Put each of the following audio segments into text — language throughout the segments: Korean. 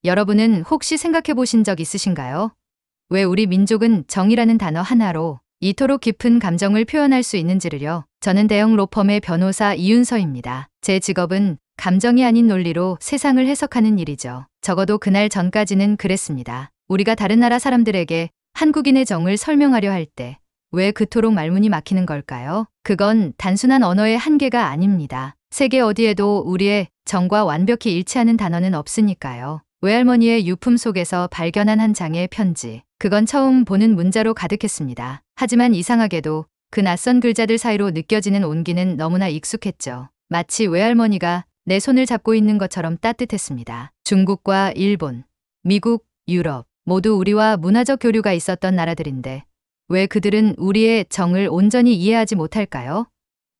여러분은 혹시 생각해 보신 적 있으신가요? 왜 우리 민족은 정이라는 단어 하나로 이토록 깊은 감정을 표현할 수 있는지를요. 저는 대형 로펌의 변호사 이윤서입니다. 제 직업은 감정이 아닌 논리로 세상을 해석하는 일이죠. 적어도 그날 전까지는 그랬습니다. 우리가 다른 나라 사람들에게 한국인의 정을 설명하려 할 때 왜 그토록 말문이 막히는 걸까요? 그건 단순한 언어의 한계가 아닙니다. 세계 어디에도 우리의 정과 완벽히 일치하는 단어는 없으니까요. 외할머니의 유품 속에서 발견한 한 장의 편지. 그건 처음 보는 문자로 가득했습니다. 하지만 이상하게도 그 낯선 글자들 사이로 느껴지는 온기는 너무나 익숙했죠. 마치 외할머니가 내 손을 잡고 있는 것처럼 따뜻했습니다. 중국과 일본, 미국, 유럽 모두 우리와 문화적 교류가 있었던 나라들인데 왜 그들은 우리의 정을 온전히 이해하지 못할까요?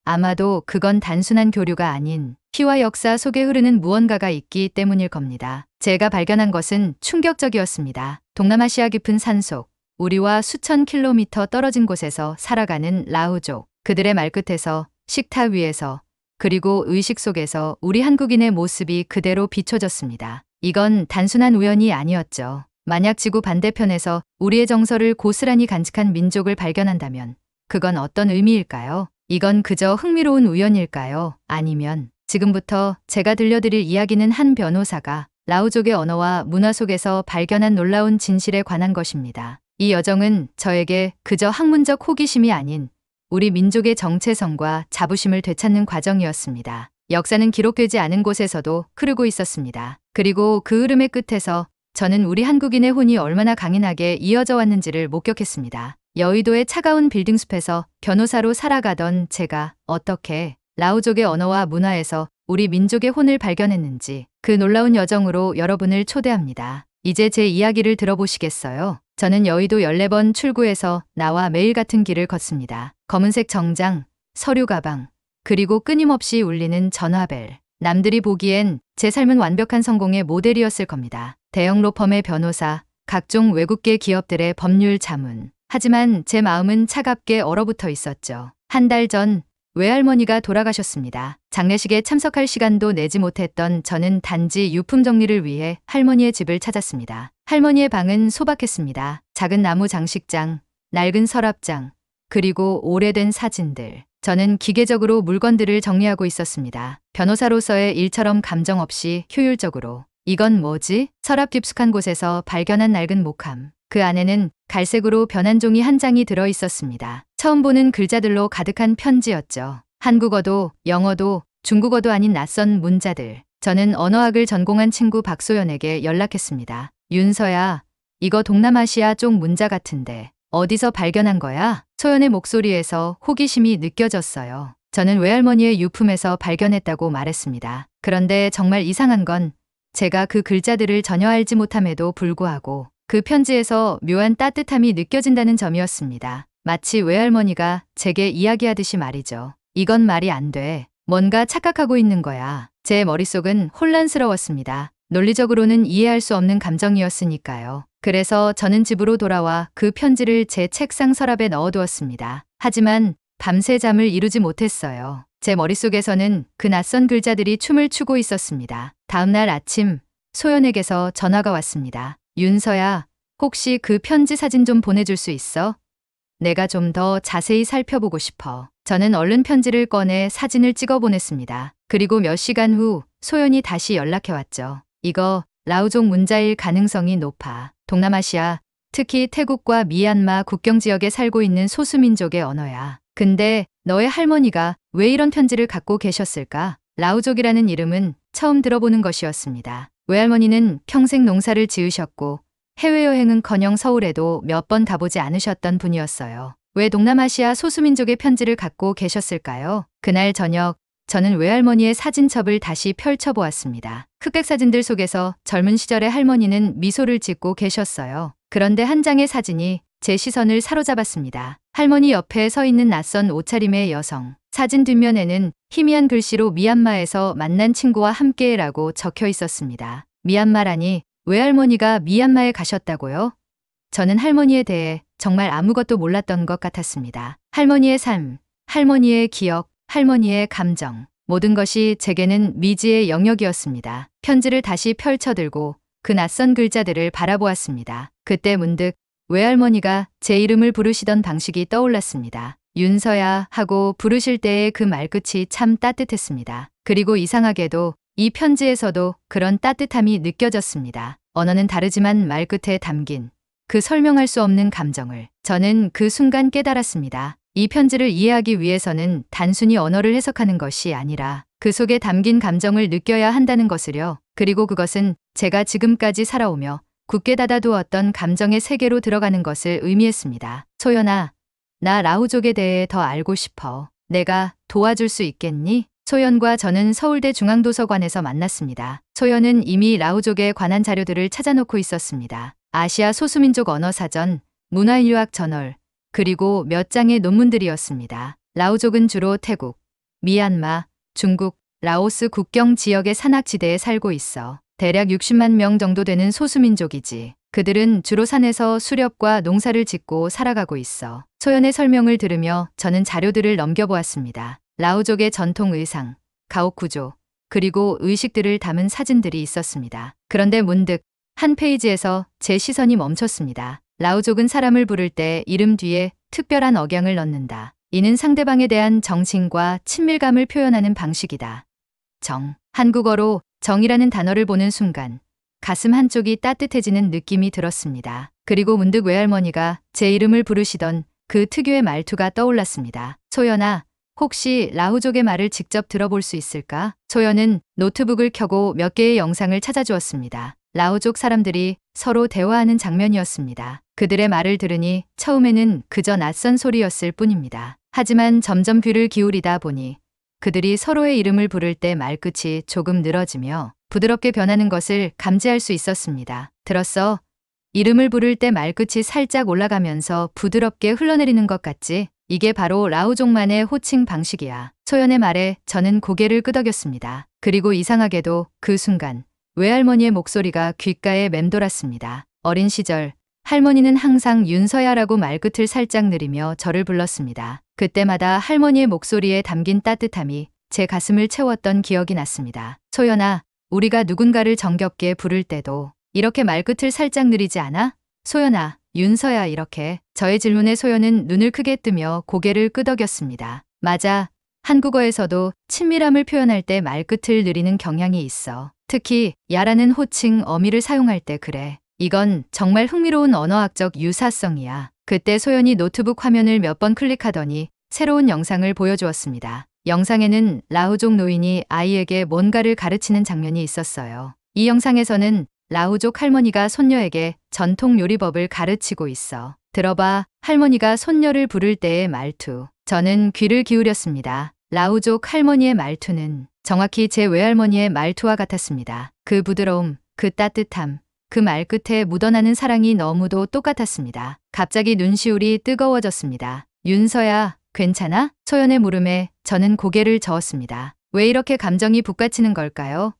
아마도 그건 단순한 교류가 아닌 피와 역사 속에 흐르는 무언가가 있기 때문일 겁니다. 제가 발견한 것은 충격적이었습니다. 동남아시아 깊은 산속, 우리와 수천 킬로미터 떨어진 곳에서 살아가는 라우족. 그들의 말끝에서, 식탁 위에서, 그리고 의식 속에서 우리 한국인의 모습이 그대로 비춰졌습니다. 이건 단순한 우연이 아니었죠. 만약 지구 반대편에서 우리의 정서를 고스란히 간직한 민족을 발견한다면 그건 어떤 의미일까요? 이건 그저 흥미로운 우연일까요? 아니면 지금부터 제가 들려드릴 이야기는 한 변호사가 라우족의 언어와 문화 속에서 발견한 놀라운 진실에 관한 것입니다. 이 여정은 저에게 그저 학문적 호기심이 아닌 우리 민족의 정체성과 자부심을 되찾는 과정이었습니다. 역사는 기록되지 않은 곳에서도 흐르고 있었습니다. 그리고 그 흐름의 끝에서 저는 우리 한국인의 혼이 얼마나 강인하게 이어져 왔는지를 목격했습니다. 여의도의 차가운 빌딩숲에서 변호사로 살아가던 제가 어떻게 라우족의 언어와 문화에서 우리 민족의 혼을 발견했는지 그 놀라운 여정으로 여러분을 초대합니다. 이제 제 이야기를 들어보시겠어요? 저는 여의도 14번 출구에서 나와 매일 같은 길을 걷습니다. 검은색 정장, 서류 가방, 그리고 끊임없이 울리는 전화벨. 남들이 보기엔 제 삶은 완벽한 성공의 모델이었을 겁니다. 대형 로펌의 변호사, 각종 외국계 기업들의 법률 자문. 하지만 제 마음은 차갑게 얼어붙어 있었죠. 한 달 전 외할머니가 돌아가셨습니다. 장례식에 참석할 시간도 내지 못했던 저는 단지 유품 정리를 위해 할머니의 집을 찾았습니다. 할머니의 방은 소박했습니다. 작은 나무 장식장, 낡은 서랍장, 그리고 오래된 사진들. 저는 기계적으로 물건들을 정리하고 있었습니다. 변호사로서의 일처럼 감정 없이 효율적으로. 이건 뭐지? 서랍 깊숙한 곳에서 발견한 낡은 목함. 그 안에는 갈색으로 변한 종이 한 장이 들어 있었습니다. 처음 보는 글자들로 가득한 편지였죠. 한국어도 영어도 중국어도 아닌 낯선 문자들. 저는 언어학을 전공한 친구 박소연에게 연락했습니다. 윤서야, 이거 동남아시아 쪽 문자 같은데 어디서 발견한 거야? 소연의 목소리에서 호기심이 느껴졌어요. 저는 외할머니의 유품에서 발견했다고 말했습니다. 그런데 정말 이상한 건 제가 그 글자들을 전혀 알지 못함에도 불구하고 그 편지에서 묘한 따뜻함이 느껴진다는 점이었습니다. 마치 외할머니가 제게 이야기하듯이 말이죠. 이건 말이 안 돼. 뭔가 착각하고 있는 거야. 제 머릿속은 혼란스러웠습니다. 논리적으로는 이해할 수 없는 감정이었으니까요. 그래서 저는 집으로 돌아와 그 편지를 제 책상 서랍에 넣어두었습니다. 하지만 밤새 잠을 이루지 못했어요. 제 머릿속에서는 그 낯선 글자들이 춤을 추고 있었습니다. 다음 날 아침 소연에게서 전화가 왔습니다. 윤서야, 혹시 그 편지 사진 좀 보내줄 수 있어? 내가 좀 더 자세히 살펴보고 싶어. 저는 얼른 편지를 꺼내 사진을 찍어 보냈습니다. 그리고 몇 시간 후 소연이 다시 연락해왔죠. 이거 라우족 문자일 가능성이 높아. 동남아시아, 특히 태국과 미얀마 국경 지역에 살고 있는 소수민족의 언어야. 근데 너의 할머니가 왜 이런 편지를 갖고 계셨을까? 라우족이라는 이름은 처음 들어보는 것이었습니다. 외할머니는 평생 농사를 지으셨고 해외여행은커녕 서울에도 몇 번 가보지 않으셨던 분이었어요. 왜 동남아시아 소수민족의 편지를 갖고 계셨을까요? 그날 저녁 저는 외할머니의 사진첩을 다시 펼쳐보았습니다. 흑백 사진들 속에서 젊은 시절의 할머니는 미소를 짓고 계셨어요. 그런데 한 장의 사진이 제 시선을 사로잡았습니다. 할머니 옆에 서 있는 낯선 옷차림의 여성. 사진 뒷면에는 희미한 글씨로 미얀마에서 만난 친구와 함께라고 적혀 있었습니다. 미얀마라니 외할머니가 미얀마에 가셨다고요? 저는 할머니에 대해 정말 아무것도 몰랐던 것 같았습니다. 할머니의 삶, 할머니의 기억, 할머니의 감정. 모든 것이 제게는 미지의 영역이었습니다. 편지를 다시 펼쳐들고 그 낯선 글자들을 바라보았습니다. 그때 문득 외할머니가 제 이름을 부르시던 방식이 떠올랐습니다. 윤서야 하고 부르실 때의 그 말끝이 참 따뜻했습니다. 그리고 이상하게도 이 편지에서도 그런 따뜻함이 느껴졌습니다. 언어는 다르지만 말끝에 담긴 그 설명할 수 없는 감정을 저는 그 순간 깨달았습니다. 이 편지를 이해하기 위해서는 단순히 언어를 해석하는 것이 아니라 그 속에 담긴 감정을 느껴야 한다는 것을요. 그리고 그것은 제가 지금까지 살아오며 굳게 닫아두었던 감정의 세계로 들어가는 것을 의미했습니다. 소연아, 나 라우족에 대해 더 알고 싶어. 내가 도와줄 수 있겠니? 소연과 저는 서울대 중앙도서관에서 만났습니다. 소연은 이미 라우족에 관한 자료들을 찾아놓고 있었습니다. 아시아 소수민족 언어사전, 문화인류학 저널, 그리고 몇 장의 논문들이었습니다. 라우족은 주로 태국, 미얀마, 중국, 라오스 국경 지역의 산악지대에 살고 있어 대략 60만 명 정도 되는 소수민족이지. 그들은 주로 산에서 수렵과 농사를 짓고 살아가고 있어. 소연의 설명을 들으며 저는 자료들을 넘겨보았습니다. 라우족의 전통 의상, 가옥 구조, 그리고 의식들을 담은 사진들이 있었습니다. 그런데 문득 한 페이지에서 제 시선이 멈췄습니다. 라우족은 사람을 부를 때 이름 뒤에 특별한 억양을 넣는다. 이는 상대방에 대한 정신과 친밀감을 표현하는 방식이다. 정. 한국어로 정이라는 단어를 보는 순간 가슴 한쪽이 따뜻해지는 느낌이 들었습니다. 그리고 문득 외할머니가 제 이름을 부르시던 그 특유의 말투가 떠올랐습니다. 소연아, 혹시 라우족의 말을 직접 들어볼 수 있을까? 소연은 노트북을 켜고 몇 개의 영상을 찾아주었습니다. 라우족 사람들이 서로 대화하는 장면이었습니다. 그들의 말을 들으니 처음에는 그저 낯선 소리였을 뿐입니다. 하지만 점점 귀를 기울이다 보니 그들이 서로의 이름을 부를 때 말끝이 조금 늘어지며 부드럽게 변하는 것을 감지할 수 있었습니다. 들었어? 이름을 부를 때 말끝이 살짝 올라가면서 부드럽게 흘러내리는 것 같지? 이게 바로 라우족만의 호칭 방식이야. 소연의 말에 저는 고개를 끄덕였습니다. 그리고 이상하게도 그 순간 외할머니의 목소리가 귓가에 맴돌았습니다. 어린 시절 할머니는 항상 윤서야라고 말끝을 살짝 느리며 저를 불렀습니다. 그때마다 할머니의 목소리에 담긴 따뜻함이 제 가슴을 채웠던 기억이 났습니다. 소연아, 우리가 누군가를 정겹게 부를 때도 이렇게 말끝을 살짝 느리지 않아? 소연아, 윤서야 이렇게. 저의 질문에 소연은 눈을 크게 뜨며 고개를 끄덕였습니다. 맞아. 한국어에서도 친밀함을 표현할 때 말끝을 느리는 경향이 있어. 특히 야라는 호칭 어미를 사용할 때 그래. 이건 정말 흥미로운 언어학적 유사성이야. 그때 소연이 노트북 화면을 몇 번 클릭하더니 새로운 영상을 보여주었습니다. 영상에는 라우족 노인이 아이에게 뭔가를 가르치는 장면이 있었어요. 이 영상에서는 라우족 할머니가 손녀에게 전통 요리법을 가르치고 있어. 들어봐, 할머니가 손녀를 부를 때의 말투. 저는 귀를 기울였습니다. 라우족 할머니의 말투는 정확히 제 외할머니의 말투와 같았습니다. 그 부드러움, 그 따뜻함, 그 말끝에 묻어나는 사랑이 너무도 똑같았습니다. 갑자기 눈시울이 뜨거워졌습니다. 윤서야, 괜찮아? 소연의 물음에 저는 고개를 저었습니다. 왜 이렇게 감정이 북받치는 걸까요?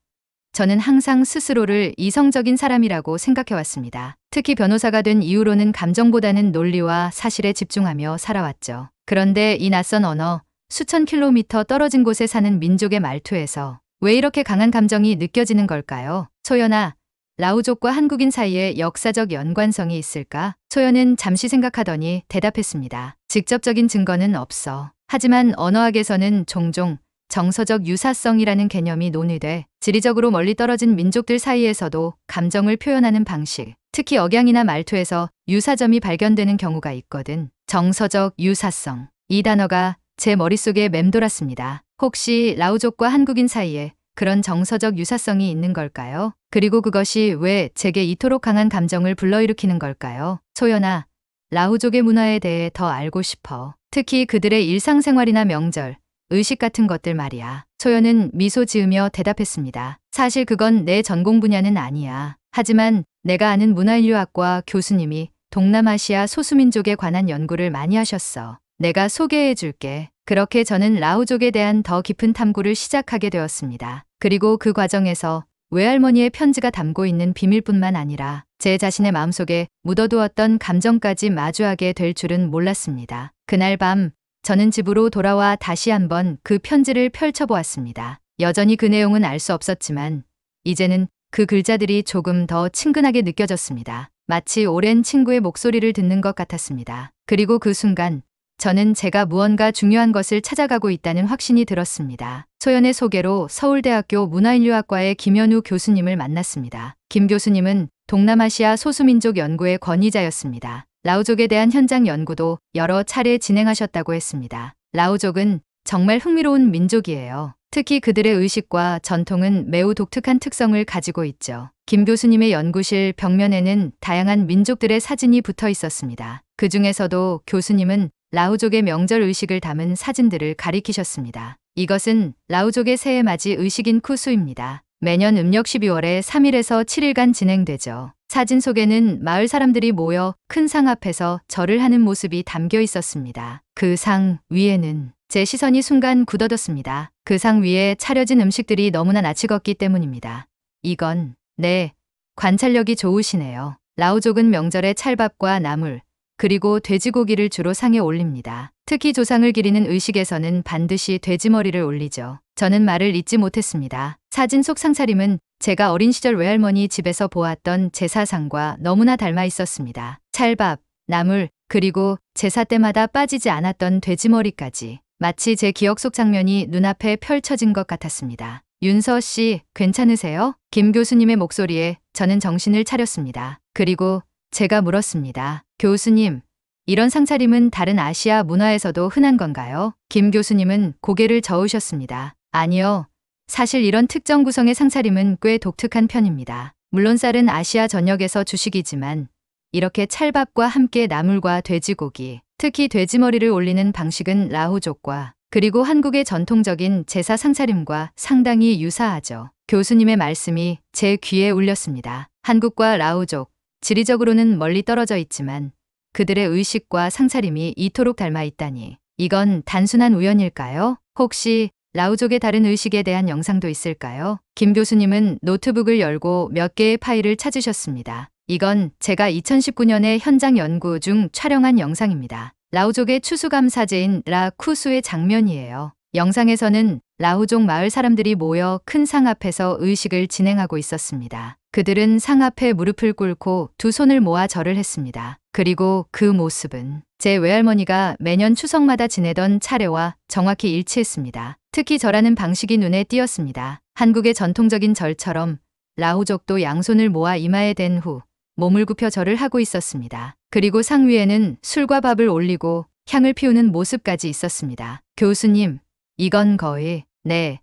저는 항상 스스로를 이성적인 사람이라고 생각해왔습니다. 특히 변호사가 된 이후로는 감정보다는 논리와 사실에 집중하며 살아왔죠. 그런데 이 낯선 언어, 수천 킬로미터 떨어진 곳에 사는 민족의 말투에서 왜 이렇게 강한 감정이 느껴지는 걸까요? 소연아, 라우족과 한국인 사이에 역사적 연관성이 있을까? 소연은 잠시 생각하더니 대답했습니다. 직접적인 증거는 없어. 하지만 언어학에서는 종종 정서적 유사성이라는 개념이 논의돼 지리적으로 멀리 떨어진 민족들 사이에서도 감정을 표현하는 방식, 특히 억양이나 말투에서 유사점이 발견되는 경우가 있거든. 정서적 유사성. 이 단어가 제 머릿속에 맴돌았습니다. 혹시 라우족과 한국인 사이에 그런 정서적 유사성이 있는 걸까요? 그리고 그것이 왜 제게 이토록 강한 감정을 불러일으키는 걸까요? 소연아, 라우족의 문화에 대해 더 알고 싶어. 특히 그들의 일상생활이나 명절, 의식 같은 것들 말이야. 소연은 미소 지으며 대답했습니다. 사실 그건 내 전공 분야는 아니야. 하지만 내가 아는 문화인류학과 교수님이 동남아시아 소수민족에 관한 연구를 많이 하셨어. 내가 소개해 줄게. 그렇게 저는 라우족에 대한 더 깊은 탐구를 시작하게 되었습니다. 그리고 그 과정에서 외할머니의 편지가 담고 있는 비밀뿐만 아니라 제 자신의 마음속에 묻어두었던 감정까지 마주하게 될 줄은 몰랐습니다. 그날 밤 저는 집으로 돌아와 다시 한번 그 편지를 펼쳐보았습니다. 여전히 그 내용은 알 수 없었지만 이제는 그 글자들이 조금 더 친근하게 느껴졌습니다. 마치 오랜 친구의 목소리를 듣는 것 같았습니다. 그리고 그 순간 저는 제가 무언가 중요한 것을 찾아가고 있다는 확신이 들었습니다. 소연의 소개로 서울대학교 문화인류학과의 김현우 교수님을 만났습니다. 김 교수님은 동남아시아 소수민족 연구의 권위자였습니다. 라오족에 대한 현장 연구도 여러 차례 진행하셨다고 했습니다. 라오족은 정말 흥미로운 민족이에요. 특히 그들의 의식과 전통은 매우 독특한 특성을 가지고 있죠. 김 교수님의 연구실 벽면에는 다양한 민족들의 사진이 붙어 있었습니다. 그 중에서도 교수님은 라오족의 명절 의식을 담은 사진들을 가리키셨습니다. 이것은 라오족의 새해맞이 의식인 쿠수입니다. 매년 음력 12월에 3일에서 7일간 진행되죠. 사진 속에는 마을 사람들이 모여 큰 상 앞에서 절을 하는 모습이 담겨 있었습니다. 그 상 위에는 제 시선이 순간 굳어졌습니다. 그 상 위에 차려진 음식들이 너무나 낯이 익었기 때문입니다. 이건, 네, 관찰력이 좋으시네요. 라오족은 명절에 찰밥과 나물, 그리고 돼지고기를 주로 상에 올립니다. 특히 조상을 기리는 의식에서는 반드시 돼지머리를 올리죠. 저는 말을 잇지 못했습니다. 사진 속 상차림은 제가 어린 시절 외할머니 집에서 보았던 제사상과 너무나 닮아 있었습니다. 찰밥, 나물, 그리고 제사 때마다 빠지지 않았던 돼지머리까지. 마치 제 기억 속 장면이 눈앞에 펼쳐진 것 같았습니다. 윤서 씨, 괜찮으세요? 김 교수님의 목소리에 저는 정신을 차렸습니다. 그리고 제가 물었습니다. 교수님, 이런 상차림은 다른 아시아 문화에서도 흔한 건가요? 김 교수님은 고개를 저으셨습니다. 아니요. 사실 이런 특정 구성의 상차림은 꽤 독특한 편입니다. 물론 쌀은 아시아 전역에서 주식이지만 이렇게 찰밥과 함께 나물과 돼지고기, 특히 돼지머리를 올리는 방식은 라오족과 그리고 한국의 전통적인 제사 상차림과 상당히 유사하죠. 교수님의 말씀이 제 귀에 울렸습니다. 한국과 라오족, 지리적으로는 멀리 떨어져 있지만 그들의 의식과 상차림이 이토록 닮아 있다니. 이건 단순한 우연일까요? 혹시 라오족의 다른 의식에 대한 영상도 있을까요? 김 교수님은 노트북을 열고 몇 개의 파일을 찾으셨습니다. 이건 제가 2019년에 현장 연구 중 촬영한 영상입니다. 라오족의 추수감사제인 라 쿠수의 장면이에요. 영상에서는 라오족 마을 사람들이 모여 큰 상 앞에서 의식을 진행하고 있었습니다. 그들은 상 앞에 무릎을 꿇고 두 손을 모아 절을 했습니다. 그리고 그 모습은 제 외할머니가 매년 추석마다 지내던 차례와 정확히 일치했습니다. 특히 절하는 방식이 눈에 띄었습니다. 한국의 전통적인 절처럼 라오족도 양손을 모아 이마에 댄 후 몸을 굽혀 절을 하고 있었습니다. 그리고 상 위에는 술과 밥을 올리고 향을 피우는 모습까지 있었습니다. 교수님, 이건 거의, 네,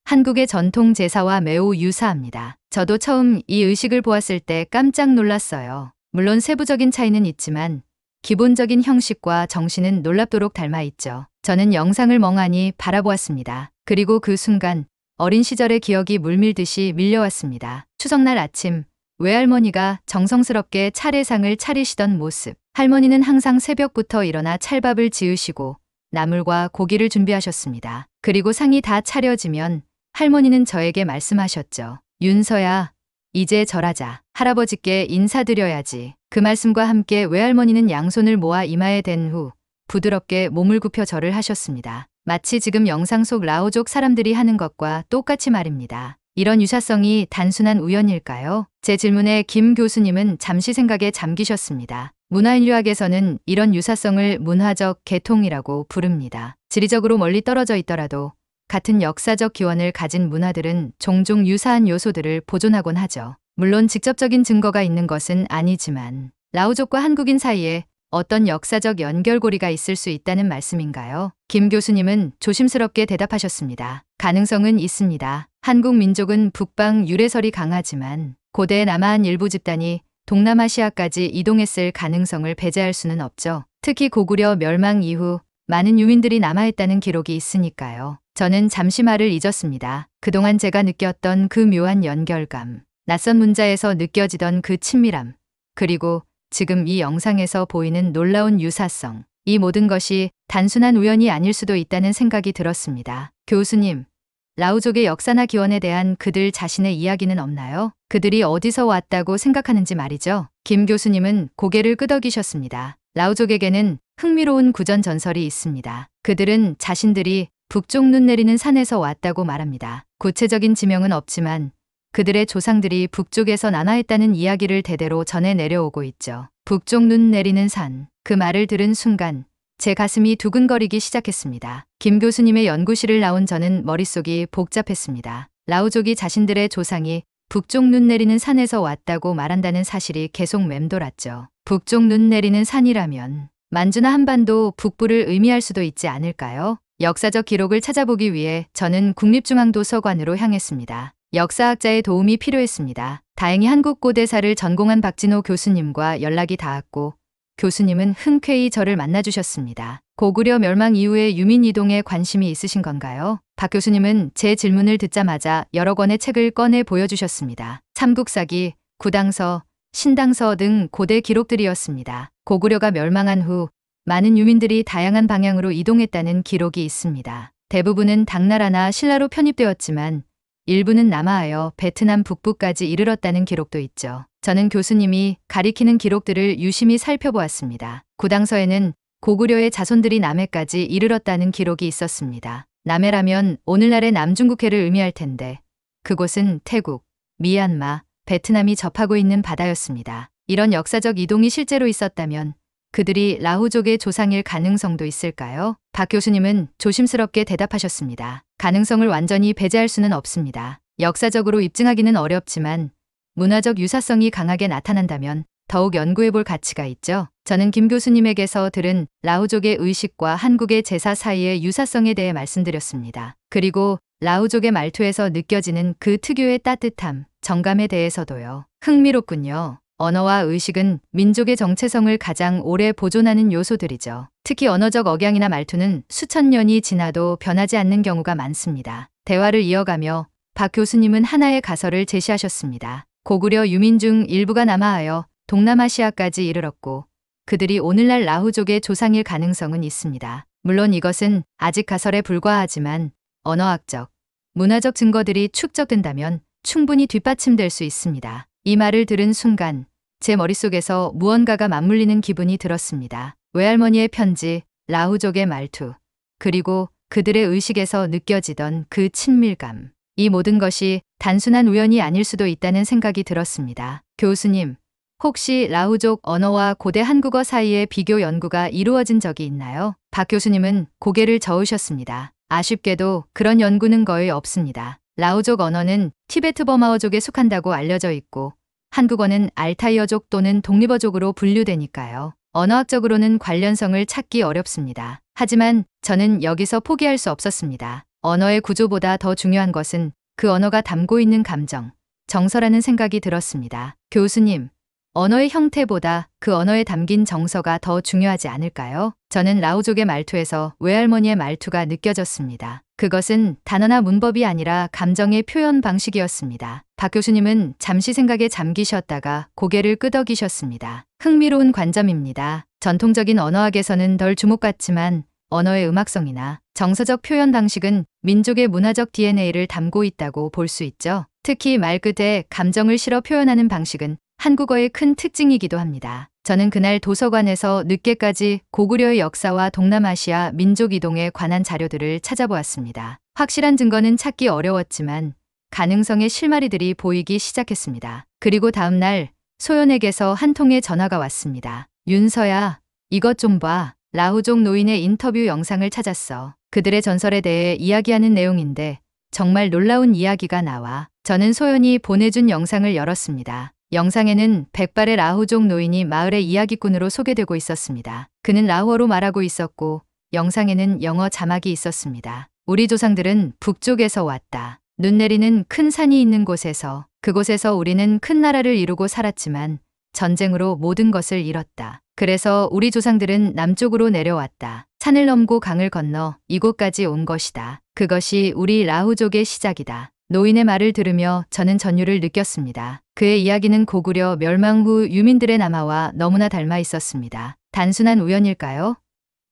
한국의 전통 제사와 매우 유사합니다. 저도 처음 이 의식을 보았을 때 깜짝 놀랐어요. 물론 세부적인 차이는 있지만 기본적인 형식과 정신은 놀랍도록 닮아 있죠. 저는 영상을 멍하니 바라보았습니다. 그리고 그 순간 어린 시절의 기억이 물밀듯이 밀려왔습니다. 추석날 아침, 외할머니가 정성스럽게 차례상을 차리시던 모습. 할머니는 항상 새벽부터 일어나 찰밥을 지으시고 나물과 고기를 준비하셨습니다. 그리고 상이 다 차려지면 할머니는 저에게 말씀하셨죠. 윤서야, 이제 절하자. 할아버지께 인사드려야지. 그 말씀과 함께 외할머니는 양손을 모아 이마에 댄 후 부드럽게 몸을 굽혀 절을 하셨습니다. 마치 지금 영상 속 라오족 사람들이 하는 것과 똑같이 말입니다. 이런 유사성이 단순한 우연일까요? 제 질문에 김 교수님은 잠시 생각에 잠기셨습니다. 문화인류학에서는 이런 유사성을 문화적 계통이라고 부릅니다. 지리적으로 멀리 떨어져 있더라도 같은 역사적 기원을 가진 문화들은 종종 유사한 요소들을 보존하곤 하죠. 물론 직접적인 증거가 있는 것은 아니지만 라오족과 한국인 사이에 어떤 역사적 연결고리가 있을 수 있다는 말씀인가요? 김 교수님은 조심스럽게 대답하셨습니다. 가능성은 있습니다. 한국 민족은 북방 유래설이 강하지만 고대 남한 일부 집단이 동남아시아까지 이동했을 가능성을 배제할 수는 없죠. 특히 고구려 멸망 이후 많은 유민들이 남아있다는 기록이 있으니까요. 저는 잠시 말을 잊었습니다. 그동안 제가 느꼈던 그 묘한 연결감, 낯선 문자에서 느껴지던 그 친밀함, 그리고 지금 이 영상에서 보이는 놀라운 유사성, 이 모든 것이 단순한 우연이 아닐 수도 있다는 생각이 들었습니다. 교수님, 라오족의 역사나 기원에 대한 그들 자신의 이야기는 없나요? 그들이 어디서 왔다고 생각하는지 말이죠. 김 교수님은 고개를 끄덕이셨습니다. 라오족에게는 흥미로운 구전 전설이 있습니다. 그들은 자신들이 북쪽 눈 내리는 산에서 왔다고 말합니다. 구체적인 지명은 없지만 그들의 조상들이 북쪽에서 난화했다는 이야기를 대대로 전해 내려오고 있죠. 북쪽 눈 내리는 산. 그 말을 들은 순간 제 가슴이 두근거리기 시작했습니다. 김 교수님의 연구실을 나온 저는 머릿속이 복잡했습니다. 라오족이 자신들의 조상이 북쪽 눈 내리는 산에서 왔다고 말한다는 사실이 계속 맴돌았죠. 북쪽 눈 내리는 산이라면 만주나 한반도 북부를 의미할 수도 있지 않을까요? 역사적 기록을 찾아보기 위해 저는 국립중앙도서관으로 향했습니다. 역사학자의 도움이 필요했습니다. 다행히 한국고대사를 전공한 박진호 교수님과 연락이 닿았고 교수님은 흔쾌히 저를 만나주셨습니다. 고구려 멸망 이후의 유민 이동에 관심이 있으신 건가요? 박 교수님은 제 질문을 듣자마자 여러 권의 책을 꺼내 보여주셨습니다. 삼국사기, 구당서, 신당서 등 고대 기록들이었습니다. 고구려가 멸망한 후 많은 유민들이 다양한 방향으로 이동했다는 기록이 있습니다. 대부분은 당나라나 신라로 편입되었지만 일부는 남하하여 베트남 북부까지 이르렀다는 기록도 있죠. 저는 교수님이 가리키는 기록들을 유심히 살펴보았습니다. 구당서에는 고구려의 자손들이 남해까지 이르렀다는 기록이 있었습니다. 남해라면 오늘날의 남중국해를 의미할 텐데 그곳은 태국, 미얀마, 베트남이 접하고 있는 바다였습니다. 이런 역사적 이동이 실제로 있었다면 그들이 라후족의 조상일 가능성도 있을까요? 박 교수님은 조심스럽게 대답하셨습니다. 가능성을 완전히 배제할 수는 없습니다. 역사적으로 입증하기는 어렵지만 문화적 유사성이 강하게 나타난다면 더욱 연구해볼 가치가 있죠. 저는 김 교수님에게서 들은 라후족의 의식과 한국의 제사 사이의 유사성에 대해 말씀드렸습니다. 그리고 라후족의 말투에서 느껴지는 그 특유의 따뜻함, 정감에 대해서도요. 흥미롭군요. 언어와 의식은 민족의 정체성을 가장 오래 보존하는 요소들이죠. 특히 언어적 억양이나 말투는 수천 년이 지나도 변하지 않는 경우가 많습니다. 대화를 이어가며 박 교수님은 하나의 가설을 제시하셨습니다. 고구려 유민 중 일부가 남하하여 동남아시아까지 이르렀고 그들이 오늘날 라후족의 조상일 가능성은 있습니다. 물론 이것은 아직 가설에 불과하지만 언어학적, 문화적 증거들이 축적된다면 충분히 뒷받침될 수 있습니다. 이 말을 들은 순간 제 머릿속에서 무언가가 맞물리는 기분이 들었습니다. 외할머니의 편지, 라후족의 말투, 그리고 그들의 의식에서 느껴지던 그 친밀감. 이 모든 것이 단순한 우연이 아닐 수도 있다는 생각이 들었습니다. 교수님, 혹시 라후족 언어와 고대 한국어 사이의 비교 연구가 이루어진 적이 있나요? 박 교수님은 고개를 저으셨습니다. 아쉽게도 그런 연구는 거의 없습니다. 라후족 언어는 티베트 버마어족에 속한다고 알려져 있고 한국어는 알타이어족 또는 독립어족으로 분류되니까요. 언어학적으로는 관련성을 찾기 어렵습니다. 하지만 저는 여기서 포기할 수 없었습니다. 언어의 구조보다 더 중요한 것은 그 언어가 담고 있는 감정, 정서라는 생각이 들었습니다. 교수님, 언어의 형태보다 그 언어에 담긴 정서가 더 중요하지 않을까요? 저는 라후족의 말투에서 외할머니의 말투가 느껴졌습니다. 그것은 단어나 문법이 아니라 감정의 표현 방식이었습니다. 박 교수님은 잠시 생각에 잠기셨다가 고개를 끄덕이셨습니다. 흥미로운 관점입니다. 전통적인 언어학에서는 덜 주목받지만 언어의 음악성이나 정서적 표현 방식은 민족의 문화적 DNA를 담고 있다고 볼 수 있죠. 특히 말끝에 감정을 실어 표현하는 방식은 한국어의 큰 특징이기도 합니다. 저는 그날 도서관에서 늦게까지 고구려의 역사와 동남아시아 민족 이동에 관한 자료들을 찾아보았습니다. 확실한 증거는 찾기 어려웠지만 가능성의 실마리들이 보이기 시작했습니다. 그리고 다음 날 소연에게서 한 통의 전화가 왔습니다. 윤서야, 이것 좀 봐. 라후족 노인의 인터뷰 영상을 찾았어. 그들의 전설에 대해 이야기하는 내용인데 정말 놀라운 이야기가 나와. 저는 소연이 보내준 영상을 열었습니다. 영상에는 백발의 라후족 노인이 마을의 이야기꾼으로 소개되고 있었습니다. 그는 라후어로 말하고 있었고 영상에는 영어 자막이 있었습니다. 우리 조상들은 북쪽에서 왔다. 눈 내리는 큰 산이 있는 곳에서, 그곳에서 우리는 큰 나라를 이루고 살았지만 전쟁으로 모든 것을 잃었다. 그래서 우리 조상들은 남쪽으로 내려왔다. 산을 넘고 강을 건너 이곳까지 온 것이다. 그것이 우리 라후족의 시작이다. 노인의 말을 들으며 저는 전율을 느꼈습니다. 그의 이야기는 고구려 멸망 후 유민들의 남하와 너무나 닮아 있었습니다. 단순한 우연일까요?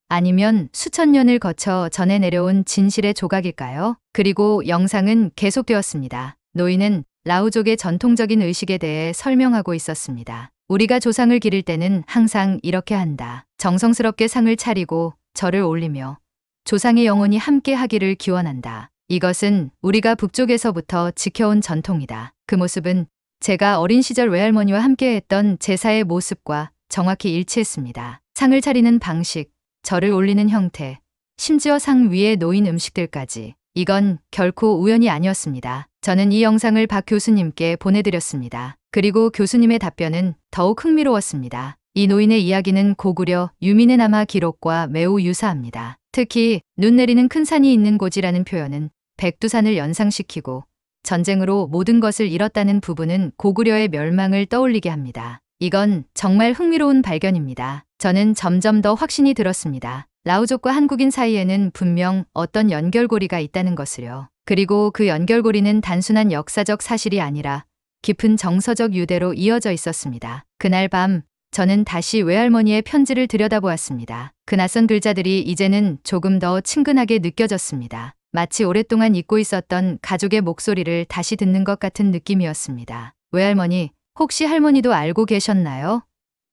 아니면 수천 년을 거쳐 전해 내려온 진실의 조각일까요? 그리고 영상은 계속되었습니다. 노인은 라후족의 전통적인 의식에 대해 설명하고 있었습니다. 우리가 조상을 기릴 때는 항상 이렇게 한다. 정성스럽게 상을 차리고 절을 올리며 조상의 영혼이 함께 하기를 기원한다. 이것은 우리가 북쪽에서부터 지켜온 전통이다. 그 모습은 제가 어린 시절 외할머니와 함께했던 제사의 모습과 정확히 일치했습니다. 상을 차리는 방식, 절을 올리는 형태, 심지어 상 위에 놓인 음식들까지. 이건 결코 우연이 아니었습니다. 저는 이 영상을 박 교수님께 보내드렸습니다. 그리고 교수님의 답변은 더욱 흥미로웠습니다. 이 노인의 이야기는 고구려 유민의 남하 기록과 매우 유사합니다. 특히 눈 내리는 큰 산이 있는 곳이라는 표현은 백두산을 연상시키고 전쟁으로 모든 것을 잃었다는 부분은 고구려의 멸망을 떠올리게 합니다. 이건 정말 흥미로운 발견입니다. 저는 점점 더 확신이 들었습니다. 라오족과 한국인 사이에는 분명 어떤 연결고리가 있다는 것을요. 그리고 그 연결고리는 단순한 역사적 사실이 아니라 깊은 정서적 유대로 이어져 있었습니다. 그날 밤 저는 다시 외할머니의 편지를 들여다보았습니다. 그 낯선 글자들이 이제는 조금 더 친근하게 느껴졌습니다. 마치 오랫동안 잊고 있었던 가족의 목소리를 다시 듣는 것 같은 느낌이었습니다. 외할머니, 혹시 할머니도 알고 계셨나요?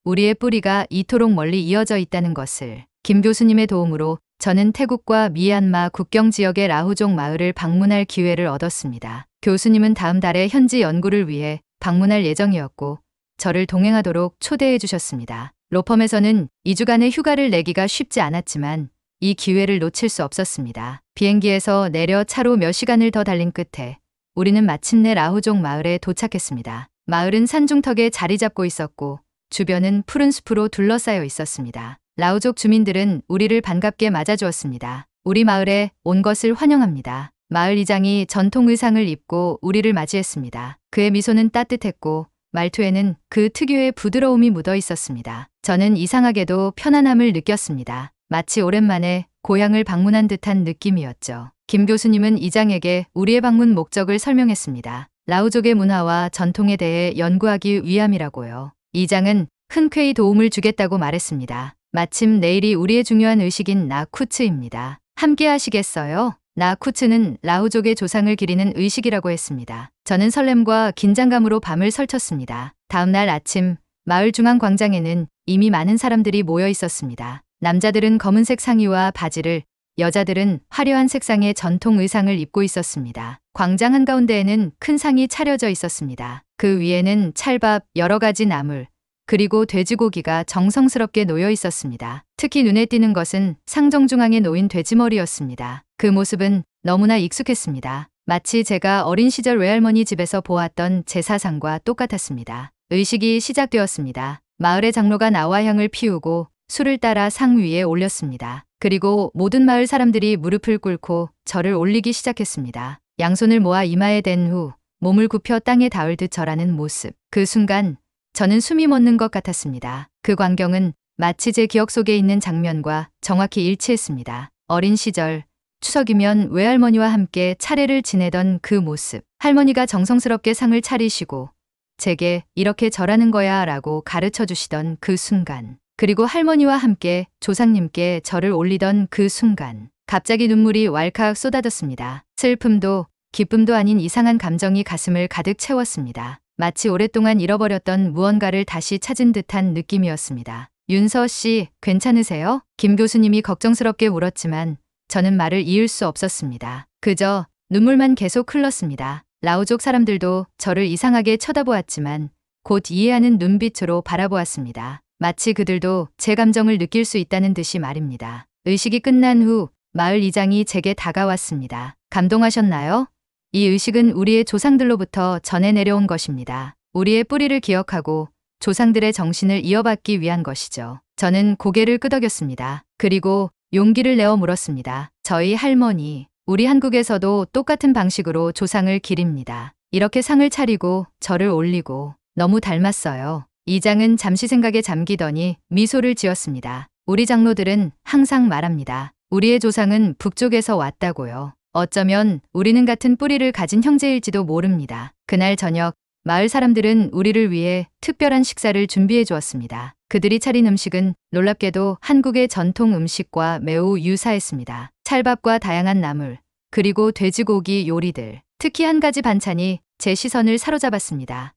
우리의 뿌리가 이토록 멀리 이어져 있다는 것을. 김 교수님의 도움으로 저는 태국과 미얀마 국경 지역의 라후족 마을을 방문할 기회를 얻었습니다. 교수님은 다음 달에 현지 연구를 위해 방문할 예정이었고 저를 동행하도록 초대해 주셨습니다. 로펌에서는 2주간의 휴가를 내기가 쉽지 않았지만 이 기회를 놓칠 수 없었습니다. 비행기에서 내려 차로 몇 시간을 더 달린 끝에 우리는 마침내 라후족 마을에 도착했습니다. 마을은 산중턱에 자리 잡고 있었고 주변은 푸른 숲으로 둘러싸여 있었습니다. 라오족 주민들은 우리를 반갑게 맞아주었습니다. 우리 마을에 온 것을 환영합니다. 마을 이장이 전통 의상을 입고 우리를 맞이했습니다. 그의 미소는 따뜻했고 말투에는 그 특유의 부드러움이 묻어 있었습니다. 저는 이상하게도 편안함을 느꼈습니다. 마치 오랜만에 고향을 방문한 듯한 느낌이었죠. 김 교수님은 이장에게 우리의 방문 목적을 설명했습니다. 라오족의 문화와 전통에 대해 연구하기 위함이라고요. 이장은 흔쾌히 도움을 주겠다고 말했습니다. 마침 내일이 우리의 중요한 의식인 나쿠츠입니다. 함께 하시겠어요? 나쿠츠는 라후족의 조상을 기리는 의식이라고 했습니다. 저는 설렘과 긴장감으로 밤을 설쳤습니다. 다음 날 아침 마을 중앙 광장에는 이미 많은 사람들이 모여 있었습니다. 남자들은 검은색 상의와 바지를, 여자들은 화려한 색상의 전통 의상을 입고 있었습니다. 광장 한가운데에는 큰 상이 차려져 있었습니다. 그 위에는 찰밥, 여러 가지 나물, 그리고 돼지고기가 정성스럽게 놓여 있었습니다. 특히 눈에 띄는 것은 상 정중앙에 놓인 돼지머리였습니다. 그 모습은 너무나 익숙했습니다. 마치 제가 어린 시절 외할머니 집에서 보았던 제사상과 똑같았습니다. 의식이 시작되었습니다. 마을의 장로가 나와 향을 피우고 술을 따라 상 위에 올렸습니다. 그리고 모든 마을 사람들이 무릎을 꿇고 절을 올리기 시작했습니다. 양손을 모아 이마에 댄 후 몸을 굽혀 땅에 닿을 듯 절하는 모습. 그 순간 저는 숨이 멎는 것 같았습니다. 그 광경은 마치 제 기억 속에 있는 장면과 정확히 일치했습니다. 어린 시절, 추석이면 외할머니와 함께 차례를 지내던 그 모습. 할머니가 정성스럽게 상을 차리시고 제게 이렇게 절하는 거야 라고 가르쳐 주시던 그 순간. 그리고 할머니와 함께 조상님께 절을 올리던 그 순간. 갑자기 눈물이 왈칵 쏟아졌습니다. 슬픔도 기쁨도 아닌 이상한 감정이 가슴을 가득 채웠습니다. 마치 오랫동안 잃어버렸던 무언가를 다시 찾은 듯한 느낌이었습니다. 윤서 씨, 괜찮으세요? 김 교수님이 걱정스럽게 물었지만 저는 말을 이을 수 없었습니다. 그저 눈물만 계속 흘렀습니다. 라오족 사람들도 저를 이상하게 쳐다보았지만 곧 이해하는 눈빛으로 바라보았습니다. 마치 그들도 제 감정을 느낄 수 있다는 듯이 말입니다. 의식이 끝난 후 마을 이장이 제게 다가왔습니다. 감동하셨나요? 이 의식은 우리의 조상들로부터 전해 내려온 것입니다. 우리의 뿌리를 기억하고 조상들의 정신을 이어받기 위한 것이죠. 저는 고개를 끄덕였습니다. 그리고 용기를 내어 물었습니다. 저희 할머니, 우리 한국에서도 똑같은 방식으로 조상을 기립니다. 이렇게 상을 차리고 절을 올리고 너무 닮았어요. 이장은 잠시 생각에 잠기더니 미소를 지었습니다. 우리 장로들은 항상 말합니다. 우리의 조상은 북쪽에서 왔다고요. 어쩌면 우리는 같은 뿌리를 가진 형제일지도 모릅니다. 그날 저녁 마을 사람들은 우리를 위해 특별한 식사를 준비해 주었습니다. 그들이 차린 음식은 놀랍게도 한국의 전통 음식과 매우 유사했습니다. 찰밥과 다양한 나물, 그리고 돼지고기 요리들. 특히 한 가지 반찬이 제 시선을 사로잡았습니다.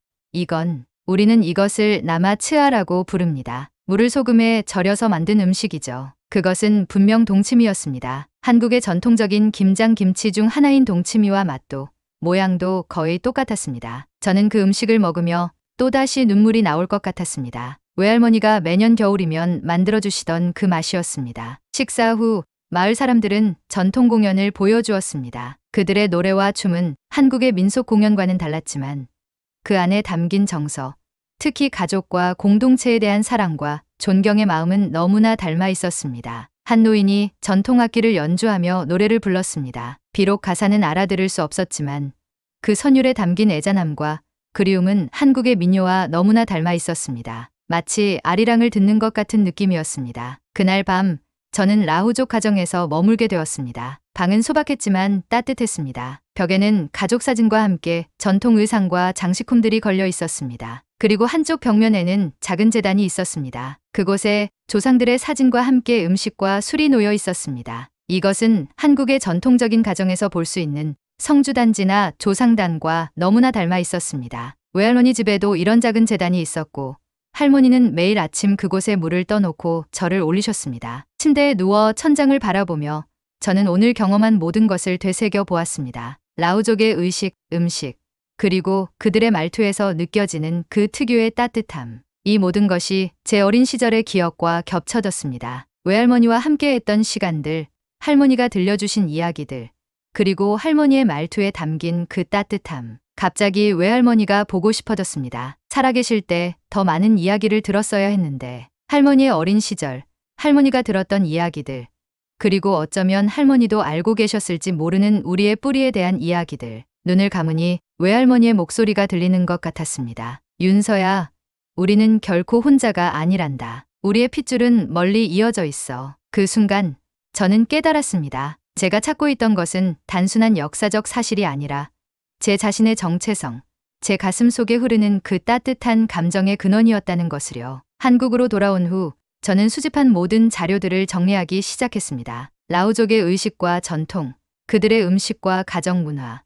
우리는 이것을 나마츠아라고 부릅니다. 물을 소금에 절여서 만든 음식이죠. 그것은 분명 동치미였습니다. 한국의 전통적인 김장 김치 중 하나인 동치미와 맛도, 모양도 거의 똑같았습니다. 저는 그 음식을 먹으며 또다시 눈물이 나올 것 같았습니다. 외할머니가 매년 겨울이면 만들어주시던 그 맛이었습니다. 식사 후 마을 사람들은 전통 공연을 보여주었습니다. 그들의 노래와 춤은 한국의 민속 공연과는 달랐지만 그 안에 담긴 정서, 특히 가족과 공동체에 대한 사랑과 존경의 마음은 너무나 닮아 있었습니다. 한 노인이 전통 악기를 연주하며 노래를 불렀습니다. 비록 가사는 알아들을 수 없었지만 그 선율에 담긴 애잔함과 그리움은 한국의 민요와 너무나 닮아 있었습니다. 마치 아리랑을 듣는 것 같은 느낌이었습니다. 그날 밤 저는 라후족 가정에서 머물게 되었습니다. 방은 소박했지만 따뜻했습니다. 벽에는 가족 사진과 함께 전통 의상과 장식품들이 걸려 있었습니다. 그리고 한쪽 벽면에는 작은 제단이 있었습니다. 그곳에 조상들의 사진과 함께 음식과 술이 놓여 있었습니다. 이것은 한국의 전통적인 가정에서 볼 수 있는 성주단지나 조상단과 너무나 닮아 있었습니다. 외할머니 집에도 이런 작은 제단이 있었고 할머니는 매일 아침 그곳에 물을 떠놓고 절을 올리셨습니다. 침대에 누워 천장을 바라보며 저는 오늘 경험한 모든 것을 되새겨 보았습니다. 라후족의 의식, 음식, 그리고 그들의 말투에서 느껴지는 그 특유의 따뜻함. 이 모든 것이 제 어린 시절의 기억과 겹쳐졌습니다. 외할머니와 함께했던 시간들, 할머니가 들려주신 이야기들, 그리고 할머니의 말투에 담긴 그 따뜻함. 갑자기 외할머니가 보고 싶어졌습니다. 살아계실 때 더 많은 이야기를 들었어야 했는데 할머니의 어린 시절, 할머니가 들었던 이야기들, 그리고 어쩌면 할머니도 알고 계셨을지 모르는 우리의 뿌리에 대한 이야기들. 눈을 감으니 외할머니의 목소리가 들리는 것 같았습니다. 윤서야, 우리는 결코 혼자가 아니란다. 우리의 핏줄은 멀리 이어져 있어. 그 순간 저는 깨달았습니다. 제가 찾고 있던 것은 단순한 역사적 사실이 아니라 제 자신의 정체성, 제 가슴 속에 흐르는 그 따뜻한 감정의 근원이었다는 것을요. 한국으로 돌아온 후 저는 수집한 모든 자료들을 정리하기 시작했습니다. 라후족의 의식과 전통, 그들의 음식과 가정 문화,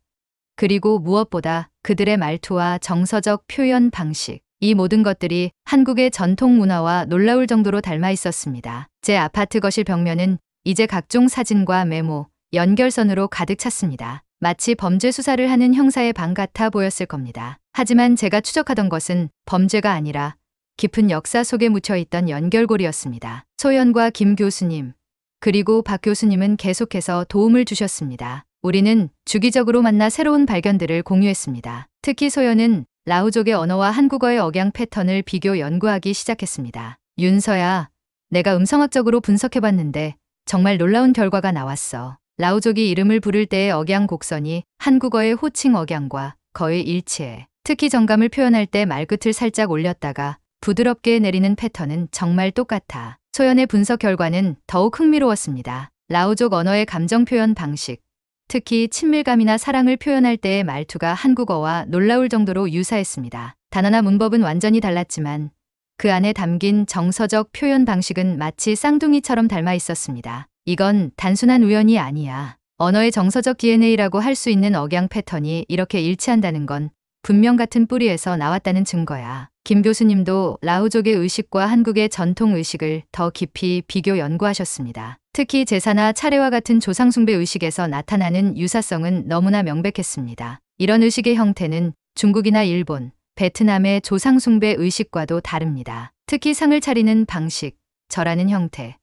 그리고 무엇보다 그들의 말투와 정서적 표현 방식, 이 모든 것들이 한국의 전통 문화와 놀라울 정도로 닮아 있었습니다. 제 아파트 거실 벽면은 이제 각종 사진과 메모, 연결선으로 가득 찼습니다. 마치 범죄 수사를 하는 형사의 방 같아 보였을 겁니다. 하지만 제가 추적하던 것은 범죄가 아니라 깊은 역사 속에 묻혀있던 연결고리였습니다. 소연과 김 교수님, 그리고 박 교수님은 계속해서 도움을 주셨습니다. 우리는 주기적으로 만나 새로운 발견들을 공유했습니다. 특히 소연은 라후족의 언어와 한국어의 억양 패턴을 비교 연구하기 시작했습니다. 윤서야, 내가 음성학적으로 분석해봤는데 정말 놀라운 결과가 나왔어. 라후족이 이름을 부를 때의 억양 곡선이 한국어의 호칭 억양과 거의 일치해. 특히 정감을 표현할 때 말끝을 살짝 올렸다가 부드럽게 내리는 패턴은 정말 똑같아. 소연의 분석 결과는 더욱 흥미로웠습니다. 라후족 언어의 감정 표현 방식, 특히 친밀감이나 사랑을 표현할 때의 말투가 한국어와 놀라울 정도로 유사했습니다. 단어나 문법은 완전히 달랐지만 그 안에 담긴 정서적 표현 방식은 마치 쌍둥이처럼 닮아 있었습니다. 이건 단순한 우연이 아니야. 언어의 정서적 DNA라고 할 수 있는 억양 패턴이 이렇게 일치한다는 건 분명 같은 뿌리에서 나왔다는 증거야. 김 교수님도 라후족의 의식과 한국의 전통 의식을 더 깊이 비교 연구하셨습니다. 특히 제사나 차례와 같은 조상숭배 의식에서 나타나는 유사성은 너무나 명백했습니다. 이런 의식의 형태는 중국이나 일본, 베트남의 조상숭배 의식과도 다릅니다. 특히 상을 차리는 방식, 절하는 형태,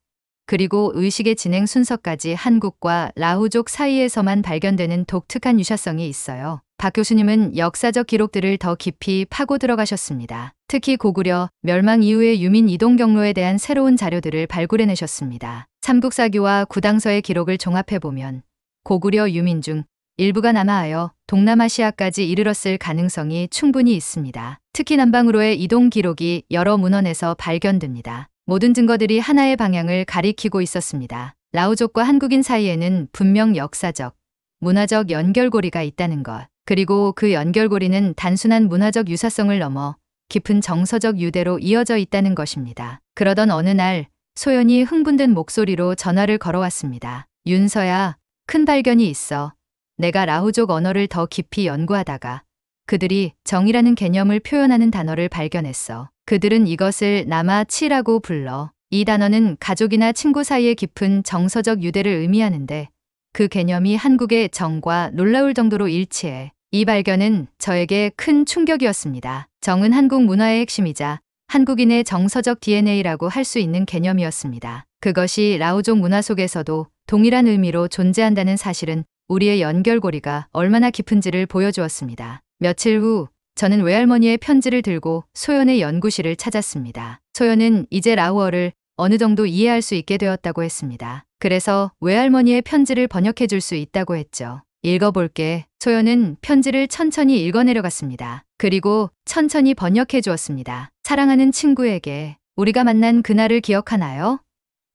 그리고 의식의 진행 순서까지 한국과 라후족 사이에서만 발견되는 독특한 유사성이 있어요. 박 교수님은 역사적 기록들을 더 깊이 파고 들어가셨습니다. 특히 고구려 멸망 이후의 유민 이동 경로에 대한 새로운 자료들을 발굴해내셨습니다. 삼국사기와 구당서의 기록을 종합해보면 고구려 유민 중 일부가 남하하여 동남아시아까지 이르렀을 가능성이 충분히 있습니다. 특히 남방으로의 이동 기록이 여러 문헌에서 발견됩니다. 모든 증거들이 하나의 방향을 가리키고 있었습니다. 라후족과 한국인 사이에는 분명 역사적, 문화적 연결고리가 있다는 것. 그리고 그 연결고리는 단순한 문화적 유사성을 넘어 깊은 정서적 유대로 이어져 있다는 것입니다. 그러던 어느 날 소연이 흥분된 목소리로 전화를 걸어왔습니다. 윤서야, 큰 발견이 있어. 내가 라후족 언어를 더 깊이 연구하다가 그들이 정이라는 개념을 표현하는 단어를 발견했어. 그들은 이것을 나마치라고 불러. 이 단어는 가족이나 친구 사이의 깊은 정서적 유대를 의미하는데 그 개념이 한국의 정과 놀라울 정도로 일치해. 이 발견은 저에게 큰 충격이었습니다. 정은 한국 문화의 핵심이자 한국인의 정서적 DNA라고 할 수 있는 개념이었습니다. 그것이 라오족 문화 속에서도 동일한 의미로 존재한다는 사실은 우리의 연결고리가 얼마나 깊은지를 보여주었습니다. 며칠 후 저는 외할머니의 편지를 들고 소연의 연구실을 찾았습니다. 소연은 이제 라오어를 어느 정도 이해할 수 있게 되었다고 했습니다. 그래서 외할머니의 편지를 번역해 줄 수 있다고 했죠. 읽어볼게. 소연은 편지를 천천히 읽어내려갔습니다. 그리고 천천히 번역해 주었습니다. 사랑하는 친구에게 우리가 만난 그날을 기억하나요?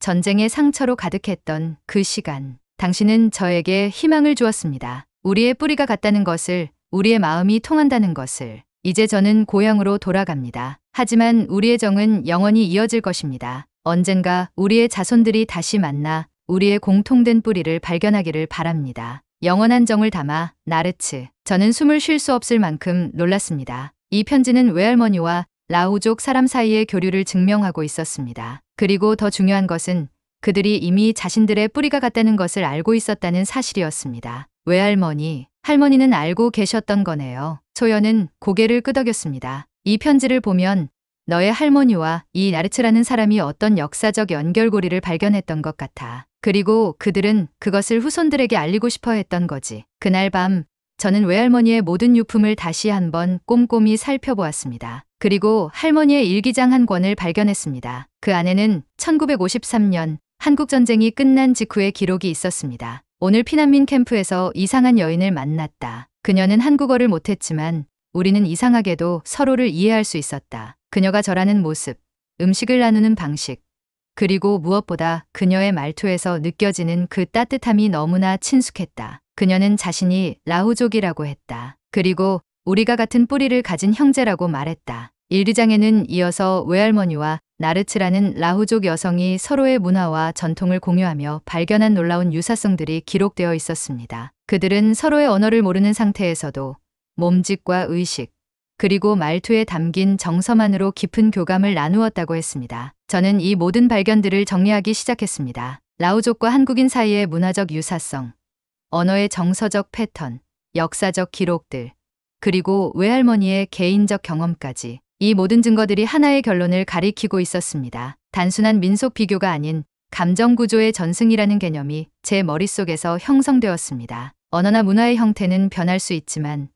전쟁의 상처로 가득했던 그 시간. 당신은 저에게 희망을 주었습니다. 우리의 뿌리가 같다는 것을, 우리의 마음이 통한다는 것을. 이제 저는 고향으로 돌아갑니다. 하지만 우리의 정은 영원히 이어질 것입니다. 언젠가 우리의 자손들이 다시 만나 우리의 공통된 뿌리를 발견하기를 바랍니다. 영원한 정을 담아 나르츠. 저는 숨을 쉴 수 없을 만큼 놀랐습니다. 이 편지는 외할머니와 라오족 사람 사이의 교류를 증명하고 있었습니다. 그리고 더 중요한 것은 그들이 이미 자신들의 뿌리가 같다는 것을 알고 있었다는 사실이었습니다. 외할머니, 할머니는 알고 계셨던 거네요. 소연은 고개를 끄덕였습니다. 이 편지를 보면 너의 할머니와 이 나르츠라는 사람이 어떤 역사적 연결고리를 발견했던 것 같아. 그리고 그들은 그것을 후손들에게 알리고 싶어 했던 거지. 그날 밤 저는 외할머니의 모든 유품을 다시 한번 꼼꼼히 살펴보았습니다. 그리고 할머니의 일기장 한 권을 발견했습니다. 그 안에는 1953년 한국전쟁이 끝난 직후의 기록이 있었습니다. 오늘 피난민 캠프에서 이상한 여인을 만났다. 그녀는 한국어를 못했지만 우리는 이상하게도 서로를 이해할 수 있었다. 그녀가 절하는 모습, 음식을 나누는 방식, 그리고 무엇보다 그녀의 말투에서 느껴지는 그 따뜻함이 너무나 친숙했다. 그녀는 자신이 라오족이라고 했다. 그리고 우리가 같은 뿌리를 가진 형제라고 말했다. 일기장에는 이어서 외할머니와 나르츠라는 라오족 여성이 서로의 문화와 전통을 공유하며 발견한 놀라운 유사성들이 기록되어 있었습니다. 그들은 서로의 언어를 모르는 상태에서도 몸짓과 의식, 그리고 말투에 담긴 정서만으로 깊은 교감을 나누었다고 했습니다. 저는 이 모든 발견들을 정리하기 시작했습니다. 라오족과 한국인 사이의 문화적 유사성, 언어의 정서적 패턴, 역사적 기록들, 그리고 외할머니의 개인적 경험까지. 이 모든 증거들이 하나의 결론을 가리키고 있었습니다. 단순한 민속 비교가 아닌 감정 구조의 전승이라는 개념이 제 머릿속에서 형성되었습니다. 언어나 문화의 형태는 변할 수 있지만